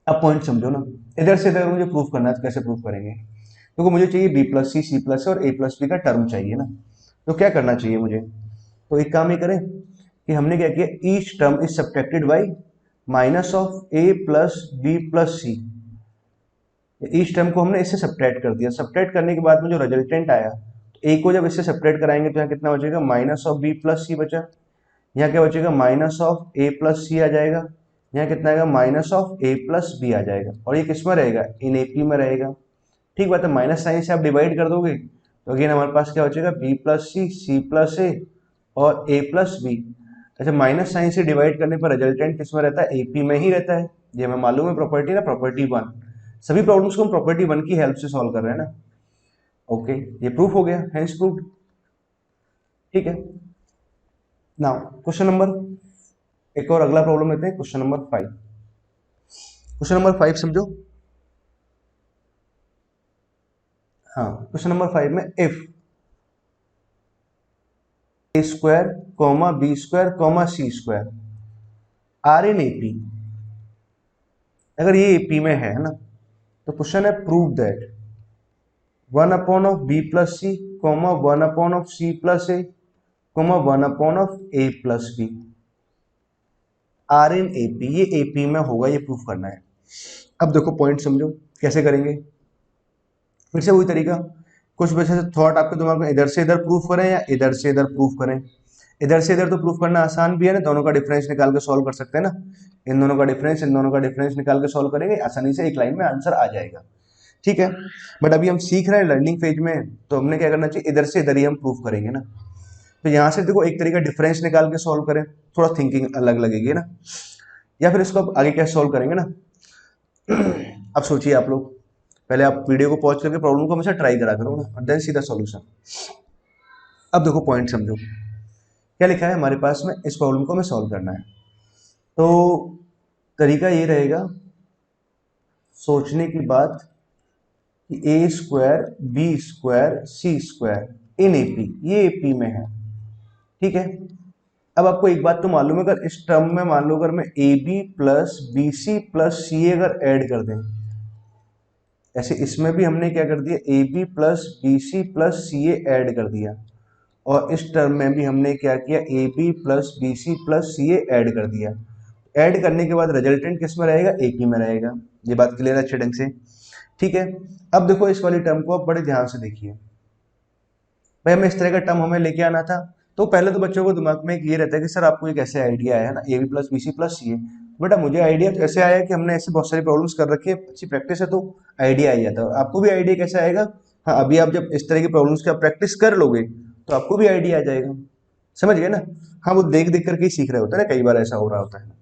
अब पॉइंट समझो ना, इधर से इधर मुझे प्रूफ करना है तो कैसे प्रूफ करेंगे, क्योंकि मुझे चाहिए बी प्लस सी प्लस और ए प्लस बी का टर्म चाहिए ना। तो क्या करना चाहिए मुझे, तो एक काम ये करें कि हमने क्या किया, each term is subtracted by minus of A plus B plus C, इस टर्म को हमने इससे सब्ट्रैक्ट कर दिया। सब्ट्रैक्ट करने के बाद में जो रिजल्टेंट आया तो ए को जब इससे सब्ट्रैक्ट कराएंगे तो यहाँ कितना बचेगा, minus of B plus C बचा, यहाँ क्या बचेगा, minus of A plus C आ जाएगा, यहाँ कितना आएगा, minus of A plus B आ जाएगा, और ये किस में रहेगा, इन एपी में रहेगा। ठीक बात है, माइनस साइन से आप डिवाइड कर दोगे तो अगेन हमारे पास क्या बचेगा, B plus C plus A और ए प्लस बी। अच्छा, माइनस साइन से डिवाइड करने पर रिजल्टेंट किस में रहता है, एपी में ही रहता है। ये हमें मालूम है प्रॉपर्टी ना, प्रॉपर्टी 1। सभी प्रॉब्लम्स को हम प्रॉपर्टी 1 की हेल्प से सॉल्व कर रहे हैं ना। ओके, ये प्रूफ हो गया, हेंस प्रूफ। ठीक है, नाउ क्वेश्चन नंबर, एक और अगला प्रॉब्लम लेते हैं, क्वेश्चन नंबर 5। क्वेश्चन नंबर 5 समझो। हाँ, क्वेश्चन नंबर 5 में if A square comma B square comma c square are in AP, अगर ये एपी में है ना, तो क्वेश्चन है prove that 1 upon of B plus c comma 1 upon of c plus a comma 1 upon of A plus b are in AP, ये AP में होगा, ये प्रूफ करना है। अब देखो पॉइंट समझो कैसे करेंगे। फिर से वही तरीका, कुछ वजह से थॉट आपके दिमाग में इधर से इधर प्रूफ करें या इधर से इधर प्रूफ करें। इधर से इधर तो प्रूफ करना आसान भी है ना, दोनों का डिफरेंस निकाल के सॉल्व कर सकते हैं ना। इन दोनों का डिफरेंस, इन दोनों का डिफरेंस निकाल के सॉल्व करेंगे, आसानी से एक लाइन में आंसर आ जाएगा। ठीक है, बट अभी हम सीख रहे हैं, लर्निंग फेज में, तो हमने क्या करना चाहिए, इधर से इधर ही हम प्रूफ करेंगे ना। तो यहाँ से देखो एक तरीका डिफरेंस निकाल के सॉल्व करें, थोड़ा थिंकिंग अलग लगेगी ना, या फिर इसको आगे क्या सॉल्व करेंगे ना। अब सोचिए आप लोग, पहले आप वीडियो को पॉज करके प्रॉब्लम को हमेशा ट्राई करा करो ना, और देन सीधा सॉल्यूशन। अब देखो पॉइंट समझो, क्या लिखा है हमारे पास में, इस प्रॉब्लम को हमें सॉल्व करना है। तो तरीका ये रहेगा सोचने की बात कि A square B square C square in AP, ये एपी में है। ठीक है, अब आपको एक बात तो मालूम है, अगर इस टर्म में मान लो अगर मैं A B plus B C plus C A अगर ऐड कर दें, ऐसे इसमें भी हमने क्या कर दिया, a B plus B C plus C A add कर दिया, और इस टर्म में भी हमने क्या किया, A B plus B C plus C A add कर दिया। ऐड करने के बाद रिजल्टेंट किस में रहेगा, ए पी में रहेगा। ये बात क्लियर है अच्छे ढंग से। ठीक है, अब देखो इस वाली टर्म को आप बड़े ध्यान से देखिए। भाई हमें इस तरह का टर्म हमें लेके आना था, तो पहले तो बच्चों को दिमाग में एक ये रहता है कि सर आपको एक ऐसे आइडिया आया है ना, A B plus B C plus C A. बेटा मुझे आइडिया तो ऐसे आया कि हमने ऐसे बहुत सारी प्रॉब्लम्स कर रखी है, अच्छी प्रैक्टिस है, तो आइडिया आ जाता है। आपको भी आइडिया कैसे आएगा, हाँ अभी आप जब इस तरह की प्रॉब्लम्स की प्रैक्टिस कर लोगे तो आपको भी आइडिया आ जाएगा। समझ गए ना, हाँ वो देख देख करके ही सीख रहे होते हैं ना, कई बार ऐसा हो रहा होता है।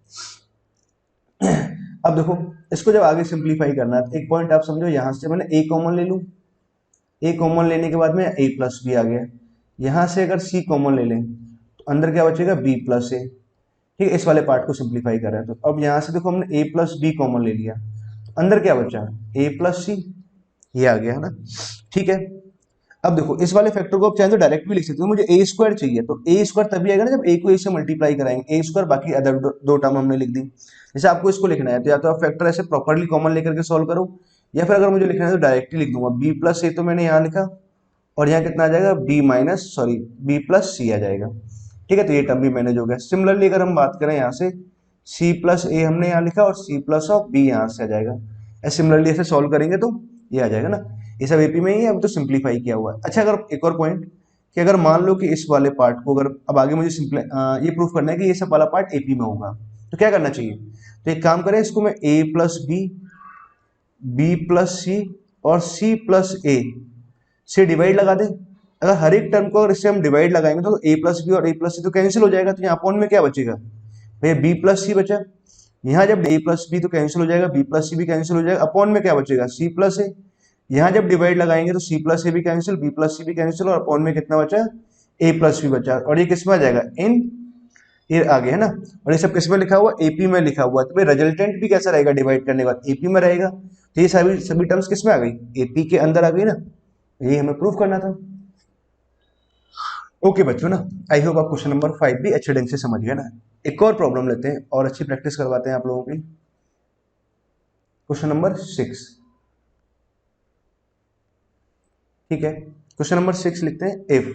अब देखो इसको जब आगे सिंप्लीफाई करना है, तो एक पॉइंट आप समझो, यहां से मैंने ए कॉमन ले लूं, ए कॉमन लेने के बाद में ए प्लस बी आ गया। यहां से अगर सी कॉमन ले लें तो अंदर क्या बचेगा, बी प्लस ए। ठीक है, इस वाले पार्ट को सिंप्लीफाई कर रहे हैं, तो अब यहां से देखो हमने ए प्लस बी कॉमन ले लिया, तो अंदर क्या बचा, ए प्लस सी, ये आ गया है ना। ठीक है, अब देखो इस वाले फैक्टर को आप चाहे तो डायरेक्ट भी लिख सकते हो, मुझे ए स्क्वायर चाहिए, तो ए स्क्वायर तभी आएगा ना जब ए को ए से मल्टीप्लाई कराएंगे, ए स्क्वायर बाकी अदर दो टर्म हमने लिख दी। जैसे आपको इसको लिखना है तो या तो आप फैक्टर ऐसे प्रॉपरली कॉमन लेकर के सॉल्व करो, या फिर अगर मुझे लिखना है तो डायरेक्टली लिख दूंगा, बी प्लस ए तो मैंने यहाँ लिखा, और यहाँ कितना आ जाएगा, B minus sorry B plus C आ जाएगा। ठीक है, तो ये टर्म भी मैनेज हो गया। सिमिलरली अगर हम बात करें यहाँ से, सी प्लस ए हमने यहाँ लिखा और सी प्लस ऑफ बी यहाँ से आ जाएगा। सिमिलरली ऐसे सॉल्व करेंगे तो ये आ जाएगा ना, ये सब एपी में ही है, अब तो सिंप्लीफाई किया हुआ है। अच्छा, अगर एक और पॉइंट कि अगर मान लो कि इस वाले पार्ट को अगर अब आगे मुझे ये प्रूफ करना है कि ये सब वाला पार्ट एपी में होगा, तो क्या करना चाहिए, तो एक काम करें, इसको मैं ए प्लस बी प्लस सी और सी प्लस ए से डिवाइड लगा दें। अगर हर एक टर्म को अगर इससे हम डिवाइड लगाएंगे तो ए प्लस बी और ए प्लस सी तो कैंसिल हो जाएगा, तो यहाँ अपॉन में क्या बचेगा, भैया बी प्लस सी बचा। यहाँ जब ए प्लस बी तो कैंसिल हो जाएगा, बी प्लस सी भी कैंसिल हो जाएगा, अपॉन में क्या बचेगा, सी प्लस ए। यहाँ जब डिवाइड लगाएंगे तो सी प्लस ए भी कैंसिल, बी प्लस सी भी कैंसिल, और अपॉन में कितना बचा, ए प्लस बी बचा, और ये किस में आ जाएगा, इन, ये आगे है ना। और ये सब किस में लिखा हुआ, एपी में लिखा हुआ, तो भाई रिजल्टेंट भी कैसा रहेगा, डिवाइड करने के बाद एपी में रहेगा। तो ये सभी सभी टर्म्स किस में आ गई, एपी के अंदर आ गई ना, यही हमें प्रूव करना था। ओके बच्चों ना, आई होप आप क्वेश्चन नंबर 5 भी अच्छे ढंग से समझ गए ना। एक और प्रॉब्लम लेते हैं और अच्छी प्रैक्टिस करवाते हैं आप लोगों की। क्वेश्चन नंबर 6, ठीक है, क्वेश्चन नंबर 6 लिखते हैं, इफ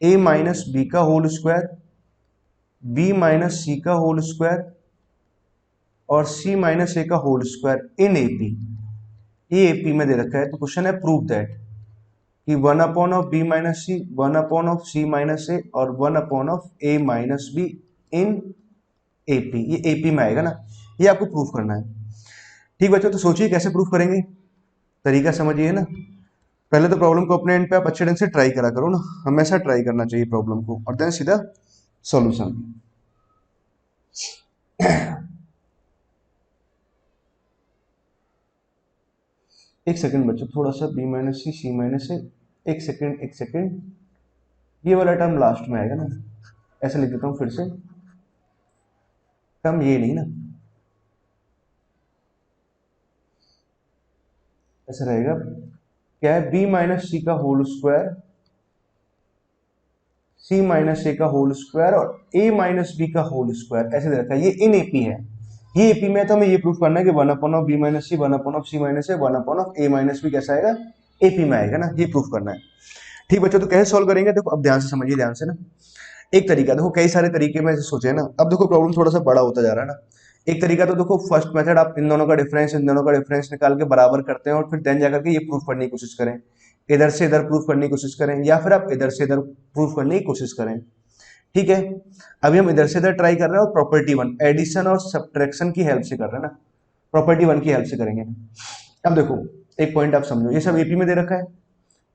ए माइनस बी का होल स्क्वायर, बी माइनस सी का होल स्क्वायर और सी माइनस ए का होल स्क्वायर इन एपी, ये एपी में दे रखा है, तो क्वेश्चन है प्रूव दैट कि 1 upon of B minus C, 1 upon of C minus A और 1 upon of A minus B in AP, ये एपी में आएगा ना, ये आपको प्रूफ करना है। ठीक बच्चों, तो सोचिए कैसे प्रूफ करेंगे, तरीका समझिए ना। पहले तो प्रॉब्लम को अपने एंड पे आप अच्छे ढंग से ट्राई करा करो ना, हमेशा ट्राई करना चाहिए प्रॉब्लम को, और देन सीधा सॉल्यूशन। एक सेकंड बच्चों, थोड़ा सा बी माइनस सी, सी माइनस ए, एक सेकंड एक सेकंड, ये वाला टर्म लास्ट में आएगा ना, ऐसे लिख देता हूँ फिर से, टर्म ये नहीं ना, ऐसा रहेगा, क्या है, बी माइनस सी का होल स्क्वायर, सी माइनस ए का होल स्क्वायर और ए माइनस बी का होल स्क्वायर, ऐसे दे रखा है। ये इन एपी है, ये एपी में है, तो हमें ये प्रूफ करना है कि one upon of B minus C, one upon of C minus A, one upon of A minus B कैसा आएगा, एपी में आएगा ना, ये प्रूफ करना है। ठीक बच्चों, तो कैसे सॉल्व करेंगे, देखो अब ध्यान से समझिए, ध्यान से ना। एक तरीका देखो, कई सारे तरीके में सोचे ना, अब देखो प्रॉब्लम थोड़ा सा बड़ा होता जा रहा है ना। एक तरीका तो देखो, फर्स्ट मेथड, आप इन दोनों का डिफरेंस, इन दोनों का डिफरेंस निकाल के बराबर करते हैं और फिर देन जाकर के ये प्रूफ करने की कोशिश करें, इधर से इधर प्रूफ करने की कोशिश करें, या फिर आप इधर से इधर प्रूफ करने की कोशिश करें। ठीक है, अभी हम इधर से इधर ट्राई कर रहे हैं और प्रॉपर्टी वन, एडिशन और सब्ट्रैक्शन की हेल्प से कर रहे हैं ना, प्रॉपर्टी वन की हेल्प से करेंगे। अब देखो एक पॉइंट आप समझो, ये सब एपी में दे रखा है,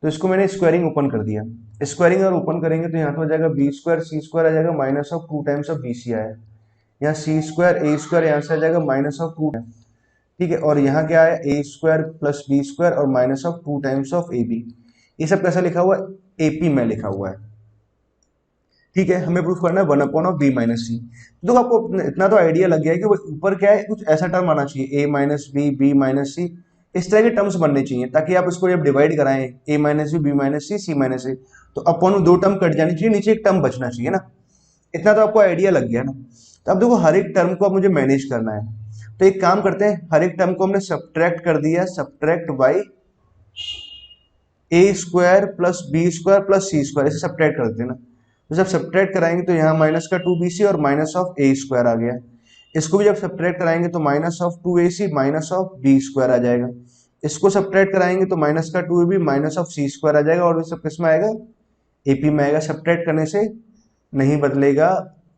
तो इसको मैंने स्क्वायरिंग ओपन कर दिया, स्क्वायरिंग अगर ओपन करेंगे तो यहाँ तो हो जाएगा बी स्क्वायर सी स्क्वायर आ जाएगा minus of two times of B C आया, यहाँ सी स्क्वायर ए स्क्वायर यहाँ से आ जाएगा माइनस ऑफ टू, ठीक है, और यहाँ क्या है, A square plus B square और minus of two times of A B, ये सब कैसा लिखा हुआ है, एपी में लिखा हुआ है। ठीक है, हमें प्रूफ करना है one upon of B minus C. तो आपको इतना तो आइडिया लग गया है कि वो ऊपर क्या है, कुछ ऐसा टर्म आना चाहिए, ए माइनस बी, बी माइनस सी, इस तरह के टर्म्स बनने चाहिए, ताकि आप इसको जब डिवाइड कराएं, ए माइनस बी माइनस सी, सी माइनस सी, तो अपॉन दो टर्म कट जानी चाहिए, नीचे एक टर्म बचना चाहिए ना, इतना तो आपको आइडिया लग गया ना। तो अब देखो हर एक टर्म को अब मुझे मैनेज करना है, तो एक काम करते हैं, हर एक टर्म को हमने सब्ट्रैक्ट कर दिया, subtract by A square plus B square plus C square, इसे सब्ट्रैक्ट कर देते हैं ना। तो जब सब्ट्रैक्ट कराएंगे तो यहाँ माइनस का टू बी सी और माइनस ऑफ ए स्क्वायर आ गया, इसको भी जब सब्ट्रैक्ट कराएंगे तो minus of two A C minus of B square आ जाएगा, इसको सब्ट्रैक्ट कराएंगे तो माइनस का two A B minus of C square आ जाएगा, और ये सब किस में आएगा, एपी में आएगा। सब्ट्रैक्ट करने से नहीं बदलेगा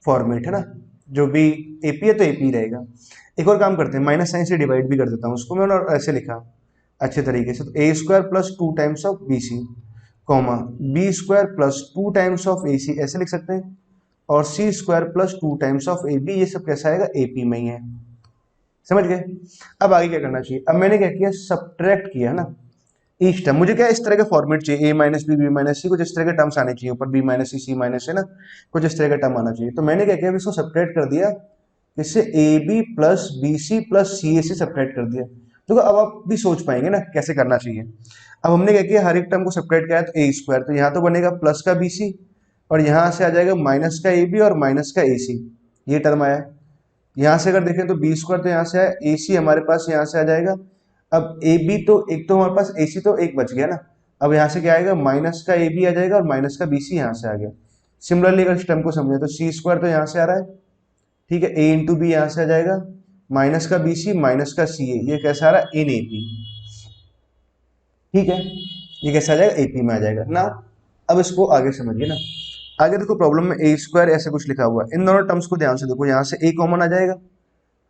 फॉर्मेट, है ना, जो भी एपी है तो एपी रहेगा। एक और काम करते हैं, माइनस साइन से डिवाइड भी कर देता हूँ उसको मैं, और ऐसे लिखा अच्छे तरीके से, तो A square plus two times of B C comma B square plus two times of A C, ऐसे लिख सकते हैं, और C square plus two times of A B, ये सब कैसा आएगा, एपी में ही है। समझ गए। अब आगे क्या करना चाहिए, अब मैंने क्या किया, सब्ट्रैक्ट किया ना ईच टर्म, मुझे क्या इस तरह का फॉर्मेट चाहिए, ए माइनस बी, बी माइनस सी, कुछ इस तरह के टर्म्स आने चाहिए ऊपर, बी माइनस सी, सी माइनस है ना, कुछ इस तरह का टर्म आना चाहिए। तो मैंने क्या किया, इसको सब्ट्रैक्ट कर दिया, इससे A B plus B C plus C A से सब्ट्रैक्ट कर दिया। तो अब आप भी सोच पाएंगे ना कैसे करना चाहिए। अब हमने क्या किया, हर एक टर्म को सब्ट्रैक्ट किया, तो ए स्क्वायर, तो यहाँ तो बनेगा प्लस का बी सी, और यहाँ से आ जाएगा माइनस का ए बी और माइनस का ए सी, ये टर्म आया। यहाँ से अगर देखें तो बी स्क्वायर, तो यहाँ से आया, ए सी हमारे पास यहाँ से आ जाएगा। अब ए बी तो एक, तो हमारे पास ए सी तो एक बच गया ना, अब यहाँ से क्या आएगा, माइनस का ए बी आ जाएगा और माइनस का बी सी यहाँ से आ गया। सिमिलरली अगर इस टर्म को समझे तो सी स्क्वायर तो यहाँ से आ रहा है, ठीक है, ए इंटू बी यहाँ से आ जाएगा, माइनस का बी सी माइनस का सी ए, ये कैसा आ रहा है, इन ए पी, ठीक है, ये कैसे आ जाएगा, एपी में आ जाएगा ना। अब इसको आगे समझिए ना, आगे देखो प्रॉब्लम में ए स्क्वायर ऐसे कुछ लिखा हुआ है, इन दोनों टर्म्स को ध्यान से देखो, यहाँ से ए कॉमन आ जाएगा,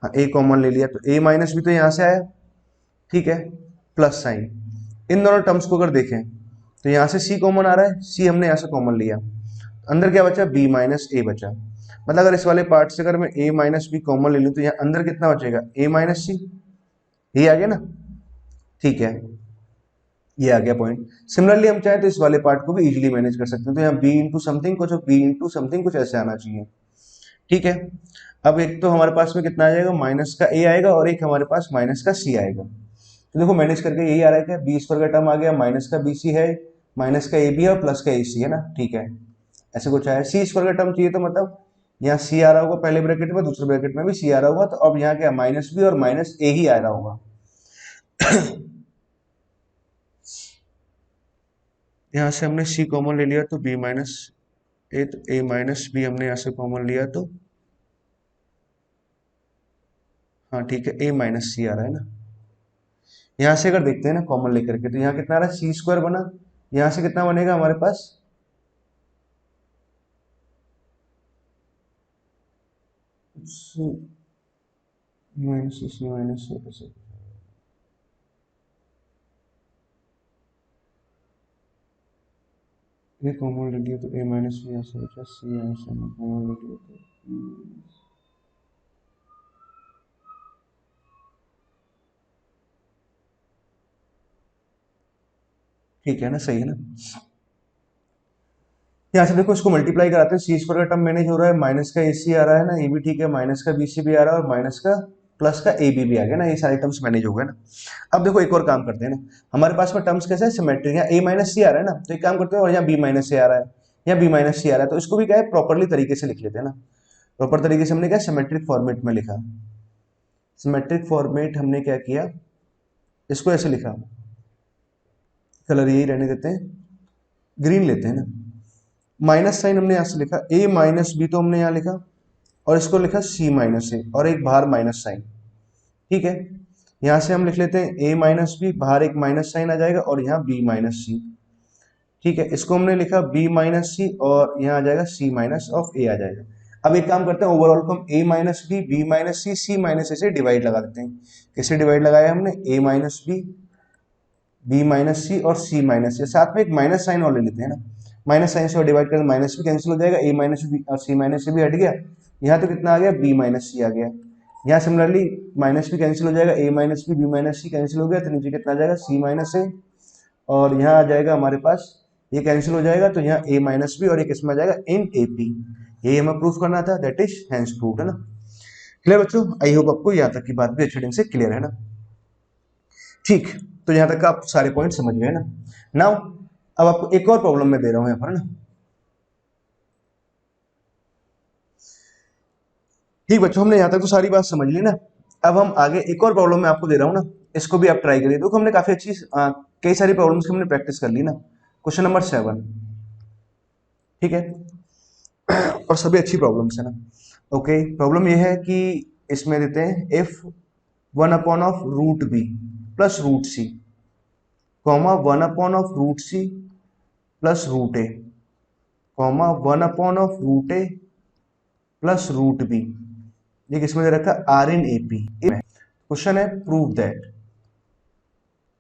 हाँ ए कॉमन ले लिया, तो ए माइनस भी तो यहाँ से आया, ठीक है, प्लस साइन, इन दोनों टर्म्स को अगर देखें तो यहाँ से सी कॉमन आ रहा है, सी हमने यहाँ से कॉमन लिया, अंदर क्या बचा, बी माइनस ए बचा, मतलब अगर इस वाले पार्ट से अगर मैं ए माइनस बी कॉमन ले लूँ तो यहाँ अंदर कितना बचेगा, ए माइनस सी, ये आ गया ना, ठीक है, ये आ गया पॉइंट। सिमिलरली हम चाहें तो इस वाले पार्ट को भी इजीली मैनेज कर सकते हैं, तो यहाँ बी इंटू समथिंग कुछ, बी इंटू समथिंग कुछ ऐसे आना चाहिए, ठीक है। अब एक तो हमारे पास में कितना आ जाएगा, माइनस का ए आएगा, और एक हमारे पास माइनस का सी आएगा। तो देखो मैनेज करके यही आ रहा है क्या, बी स्क्वायर का टर्म आ गया, माइनस का बी सी है, माइनस का ए बी है और प्लस का ए सी है ना, ठीक है, ऐसे कुछ आया। सी स्क्वायर का टर्म चाहिए तो मतलब यहाँ सी आ रहा होगा पहले ब्रैकेट में, दूसरे ब्रैकेट में भी सी आ रहा होगा, तो अब यहाँ क्या, माइनस बी और माइनस ए ही आ रहा होगा। यहाँ से हमने सी कॉमन ले लिया तो बी माइनस ए, तो ए माइनस बी हमने यहाँ से कॉमन लिया तो, हाँ ठीक है, ए माइनस सी आ रहा है ना। यहाँ से अगर देखते हैं ना कॉमन लेकर के, तो यहाँ कितना आ रहा है, सी स्क्वायर बना, यहाँ से कितना बनेगा हमारे पास, सी माइनस सी माइनस सी ऐसे ये कॉमन ले लिया तो ए माइनस बी ऐसे बचा, सी माइनस एन कॉमन ले लिया तो ठीक है ना, सही है ना। यहाँ से देखो इसको मल्टीप्लाई कराते हैं, सी स्क्वायर का टर्म मैनेज हो रहा है, माइनस का ए सी आ रहा है ना, ये भी ठीक है, माइनस का बी सी भी आ रहा है और माइनस का प्लस का ए बी भी आ गया ना, ये सारे टर्म्स मैनेज हो गए ना। अब देखो एक और काम करते हैं ना, हमारे पास में टर्म्स कैसे है, सिमेट्रिक, यहाँ ए माइनस सी आ रहा है ना, तो एक काम करते हैं, और यहाँ बी माइनस सी आ रहा है, यहाँ बी माइनस सी आ रहा है, तो इसको भी क्या है प्रॉपरली तरीके से लिख लेते हैं ना। प्रॉपर तरीके से हमने क्या सिमेट्रिक फॉर्मेट में लिखा, सिमेट्रिक फॉर्मेट हमने क्या किया, इसको ऐसे लिखा, कलर यही रहने देते हैं, ग्रीन लेते हैं ना। माइनस साइन हमने यहां से लिखा, ए माइनस बी तो हमने यहां लिखा, और इसको लिखा सी माइनस ए, और एक बाहर माइनस साइन, ठीक है। यहां से हम लिख लेते हैं ए माइनस बी, बाहर एक माइनस साइन आ जाएगा, और यहाँ बी माइनस सी, ठीक है। इसको हमने लिखा बी माइनस सी, और यहाँ आ जाएगा सी माइनस ऑफ ए आ जाएगा। अब एक काम करते हैं, ओवरऑल को हम ए माइनस बी माइनस सी माइनस ए से डिवाइड लगा देते हैं। किससे डिवाइड लगाया हमने, ए माइनस बी माइनस सी और सी माइनस सी, साथ में एक माइनस साइन और ले लेते हैं ना, माइनस साइन से डिवाइड करें माइनस भी कैंसिल हो जाएगा, ए माइनस बी और सी माइनस से भी हट गया, यहाँ तो कितना आ गया बी माइनस सी आ गया। यहाँ सिमिलरली माइनस भी कैंसिल हो जाएगा, ए माइनस बी माइनस सी कैंसिल हो गया, तो नीचे कितना आ जाएगा सी माइनस ए, और यहाँ आ जाएगा हमारे पास ये कैंसिल हो जाएगा, तो यहाँ ए माइनस बी और एक इसमें आ जाएगा इन ए पी। यही हमें प्रूफ करना था, दैट इज हैंस प्रूव्ड, है ना। क्लियर बच्चों, आई होप आपको यहाँ तक की बात भी अच्छे ढंग से क्लियर है ना। ठीक, तो यहाँ तक आप सारे पॉइंट समझ गए ना। नाउ अब आपको एक और प्रॉब्लम मैं दे रहा हूं यहाँ पर ना। ठीक बच्चों, हमने यहाँ तक तो सारी बात समझ ली ना। अब हम आगे एक और प्रॉब्लम मैं आपको दे रहा हूँ ना, इसको भी आप ट्राई करिए। देखो हमने काफी अच्छी कई सारी प्रॉब्लम्स की हमने प्रैक्टिस कर ली ना। क्वेश्चन नंबर 7, ठीक है, और सभी अच्छी प्रॉब्लम्स है ना। ओके, प्रॉब्लम ये है कि इसमें देते हैं if 1 upon of root B plus root C, comma 1 upon of root C plus root A, comma 1 upon of root A plus root B, ये किसमें दे रखा है are in A P. Question है prove that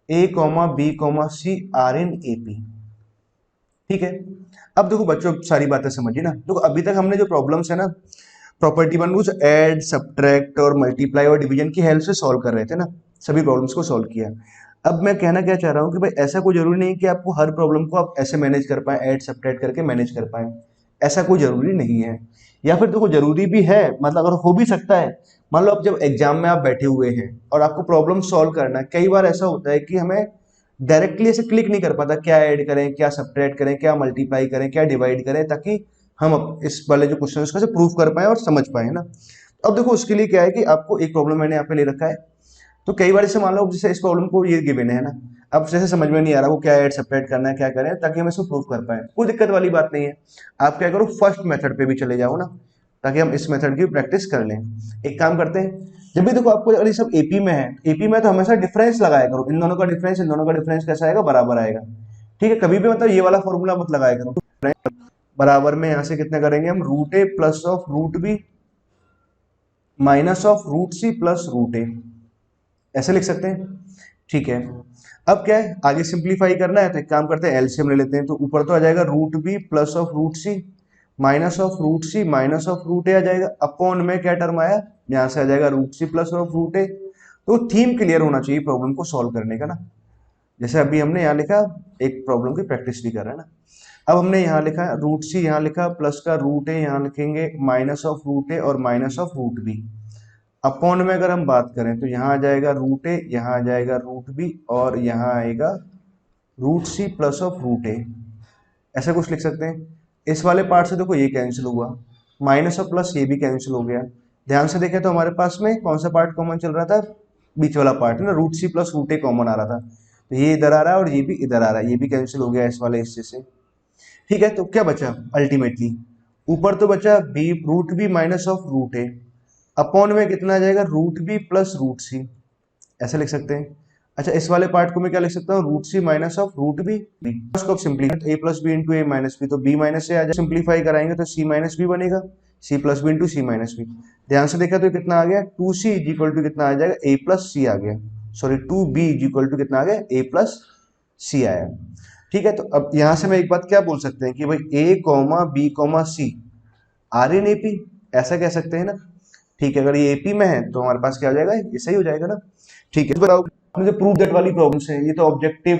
A comma B comma C are in A P, ठीक है। अब देखो बच्चों सारी बातें समझिए ना। देखो अभी तक हमने जो प्रॉब्लम्स है ना प्रॉपर्टी वन कुछ ऐड सब्ट्रैक्ट और मल्टीप्लाई और डिवीजन की हेल्प से सॉल्व कर रहे थे ना, सभी प्रॉब्लम्स को सॉल्व किया। अब मैं कहना क्या चाह रहा हूँ कि भाई ऐसा कोई जरूरी नहीं कि आपको हर प्रॉब्लम को आप ऐसे मैनेज कर पाए, ऐड सब्ट्रैक्ट करके मैनेज कर पाए, ऐसा कोई जरूरी नहीं है। या फिर देखो जरूरी भी है, मतलब अगर हो भी सकता है। मान लो अब जब एग्जाम में आप बैठे हुए हैं और आपको प्रॉब्लम सॉल्व करना है, कई बार ऐसा होता है कि हमें डायरेक्टली ऐसे क्लिक नहीं कर पाता क्या ऐड करें, क्या सब्ट्रैक्ट करें, क्या मल्टीप्लाई करें, क्या डिवाइड करें, ताकि हम इस वाले जो क्वेश्चन उसको प्रूफ कर पाए और समझ पाए ना। अब देखो उसके लिए क्या है कि आपको एक प्रॉब्लम मैंने यहाँ पे ले रखा है, तो कई बार जैसे मान लो जैसे इस प्रॉब्लम को ये गिवन है ना, अब जैसे समझ में नहीं आ रहा वो क्या ऐड सब्ट्रैक्ट करना है, क्या करें, ताकि हम इसको प्रूफ कर पाए, कोई दिक्कत वाली बात नहीं है। आप क्या करो फर्स्ट मेथड पे भी चले जाओ ना, ताकि हम इस मेथड की प्रैक्टिस कर लें। एक काम करते हैं, जब भी देखो आपको अगर ये सब एपी में है, एपी में तो हमेशा डिफरेंस लगाया करो, इन दोनों का डिफरेंस इन दोनों का डिफरेंस कैसा आएगा, बराबर आएगा, ठीक है। कभी भी मतलब ये वाला फॉर्मूला मत लगाया करो, बराबर में यहाँ से कितने करेंगे हम, root A plus of root B minus of root C plus root A, ऐसे लिख सकते हैं, ठीक है। अब क्या है आगे सिंप्लीफाई करना है, तो एक काम करते हैं एलसीएम ले लेते हैं, तो ऊपर तो आ जाएगा root B plus of root C minus of root C minus of root A आ जाएगा, अपॉन में क्या टर्म आया, यहाँ से आ जाएगा root C plus of root A. तो थीम क्लियर होना चाहिए प्रॉब्लम को सॉल्व करने का ना। जैसे अभी हमने यहाँ लिखा एक प्रॉब्लम की प्रैक्टिस भी कर रहा है ना। अब हमने यहाँ लिखा रूट सी, यहाँ लिखा प्लस का रूट ए, यहाँ लिखेंगे माइनस ऑफ रूट ए और minus of root B. Upon में अगर हम बात करें तो यहाँ आ जाएगा रूट ए, यहाँ आ जाएगा रूट बी और यहाँ आएगा root C plus of root A, ऐसा कुछ लिख सकते हैं। इस वाले पार्ट से देखो ये कैंसिल हुआ, माइनस और प्लस ये भी कैंसिल हो गया। ध्यान से देखें तो हमारे पास में कौन सा पार्ट कॉमन चल रहा था, बीच वाला पार्ट है ना, रूट सी प्लस रूट ए कॉमन आ रहा था, तो ये इधर आ रहा है और ये भी इधर आ रहा है, ये भी कैंसिल हो गया इस वाले हिस्से से, ठीक है। तो क्या बचा अल्टीमेटली, ऊपर तो बचा B root B minus of root A, upon में कितना आ जाएगा root B plus root C, ऐसे लिख सकते हैं। अच्छा इस वाले पार्ट को मैं क्या लिख सकता हूँ, root C minus of root B, उसको simplify A plus B into A minus B, तो बी माइनस से आ जाए, सिंप्लीफाई कराएंगे तो सी माइनस बी बनेगा, सी प्लस बी इंटू सी माइनस बी। ध्यान से देखा तो कितना आ गया, 2c इज इक्वल टू कितना आ जाएगा, a प्लस सी आ गया, sorry 2b is equal to कितना आ गया, a प्लस सी आया। ठीक है, तो अब यहां से मैं एक बात क्या बोल सकते हैं कि भाई a comma B comma C are in AP, ऐसा कह सकते हैं ना। ठीक है, अगर ये एपी में है तो हमारे पास क्या हो जाएगा, ये सही हो जाएगा ना। ठीक है, बताओ मुझे प्रूव दैट वाली प्रॉब्लम्स है, ये तो ऑब्जेक्टिव,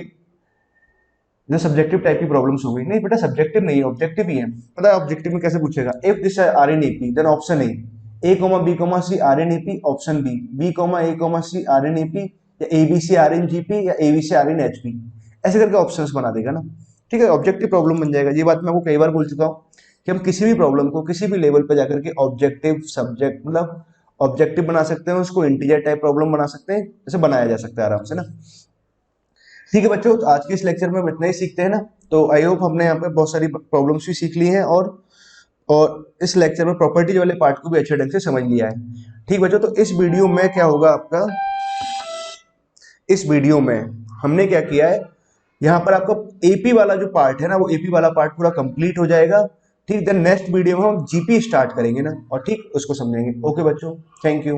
जो सब्जेक्टिव टाइप की प्रॉब्लम्स हो गई। नहीं बेटा सब्जेक्टिव नहीं है, ऑब्जेक्टिव ही है। पता है ऑब्जेक्टिव में कैसे पूछेगा, if this are in AP then option A comma B comma C are in AP, option B comma A comma C are in AP, या A B C are in GP, या A B C are in HP, ऐसे करके options बना देगा ना। ठीक है, objective problem बन जाएगा। ये बात मैं आपको कई बार बोल चुका हूँ कि हम किसी भी प्रॉब्लम को किसी भी लेवल पे जाकर के ऑब्जेक्टिव सब्जेक्ट मतलब ऑब्जेक्टिव बना सकते हैं, उसको इंटीजर टाइप प्रॉब्लम बना सकते हैं, जैसे बनाया जा सकता है आराम से ना। ठीक है बच्चों, तो आज के इस लेक्चर में हम इतना ही सीखते हैं ना। तो आई होप हमने यहाँ पे बहुत सारी प्रॉब्लम्स भी सीख ली हैं, और इस लेक्चर में प्रॉपर्टीज वाले पार्ट को भी अच्छे ढंग से समझ लिया है। ठीक बच्चों, तो इस वीडियो में क्या होगा आपका, इस वीडियो में हमने क्या किया है, यहाँ पर आपका एपी वाला जो पार्ट है ना, वो एपी वाला पार्ट पूरा कंप्लीट हो जाएगा। ठीक, देन नेक्स्ट वीडियो में हम जीपी स्टार्ट करेंगे ना, और ठीक उसको समझेंगे। ओके बच्चों, थैंक यू।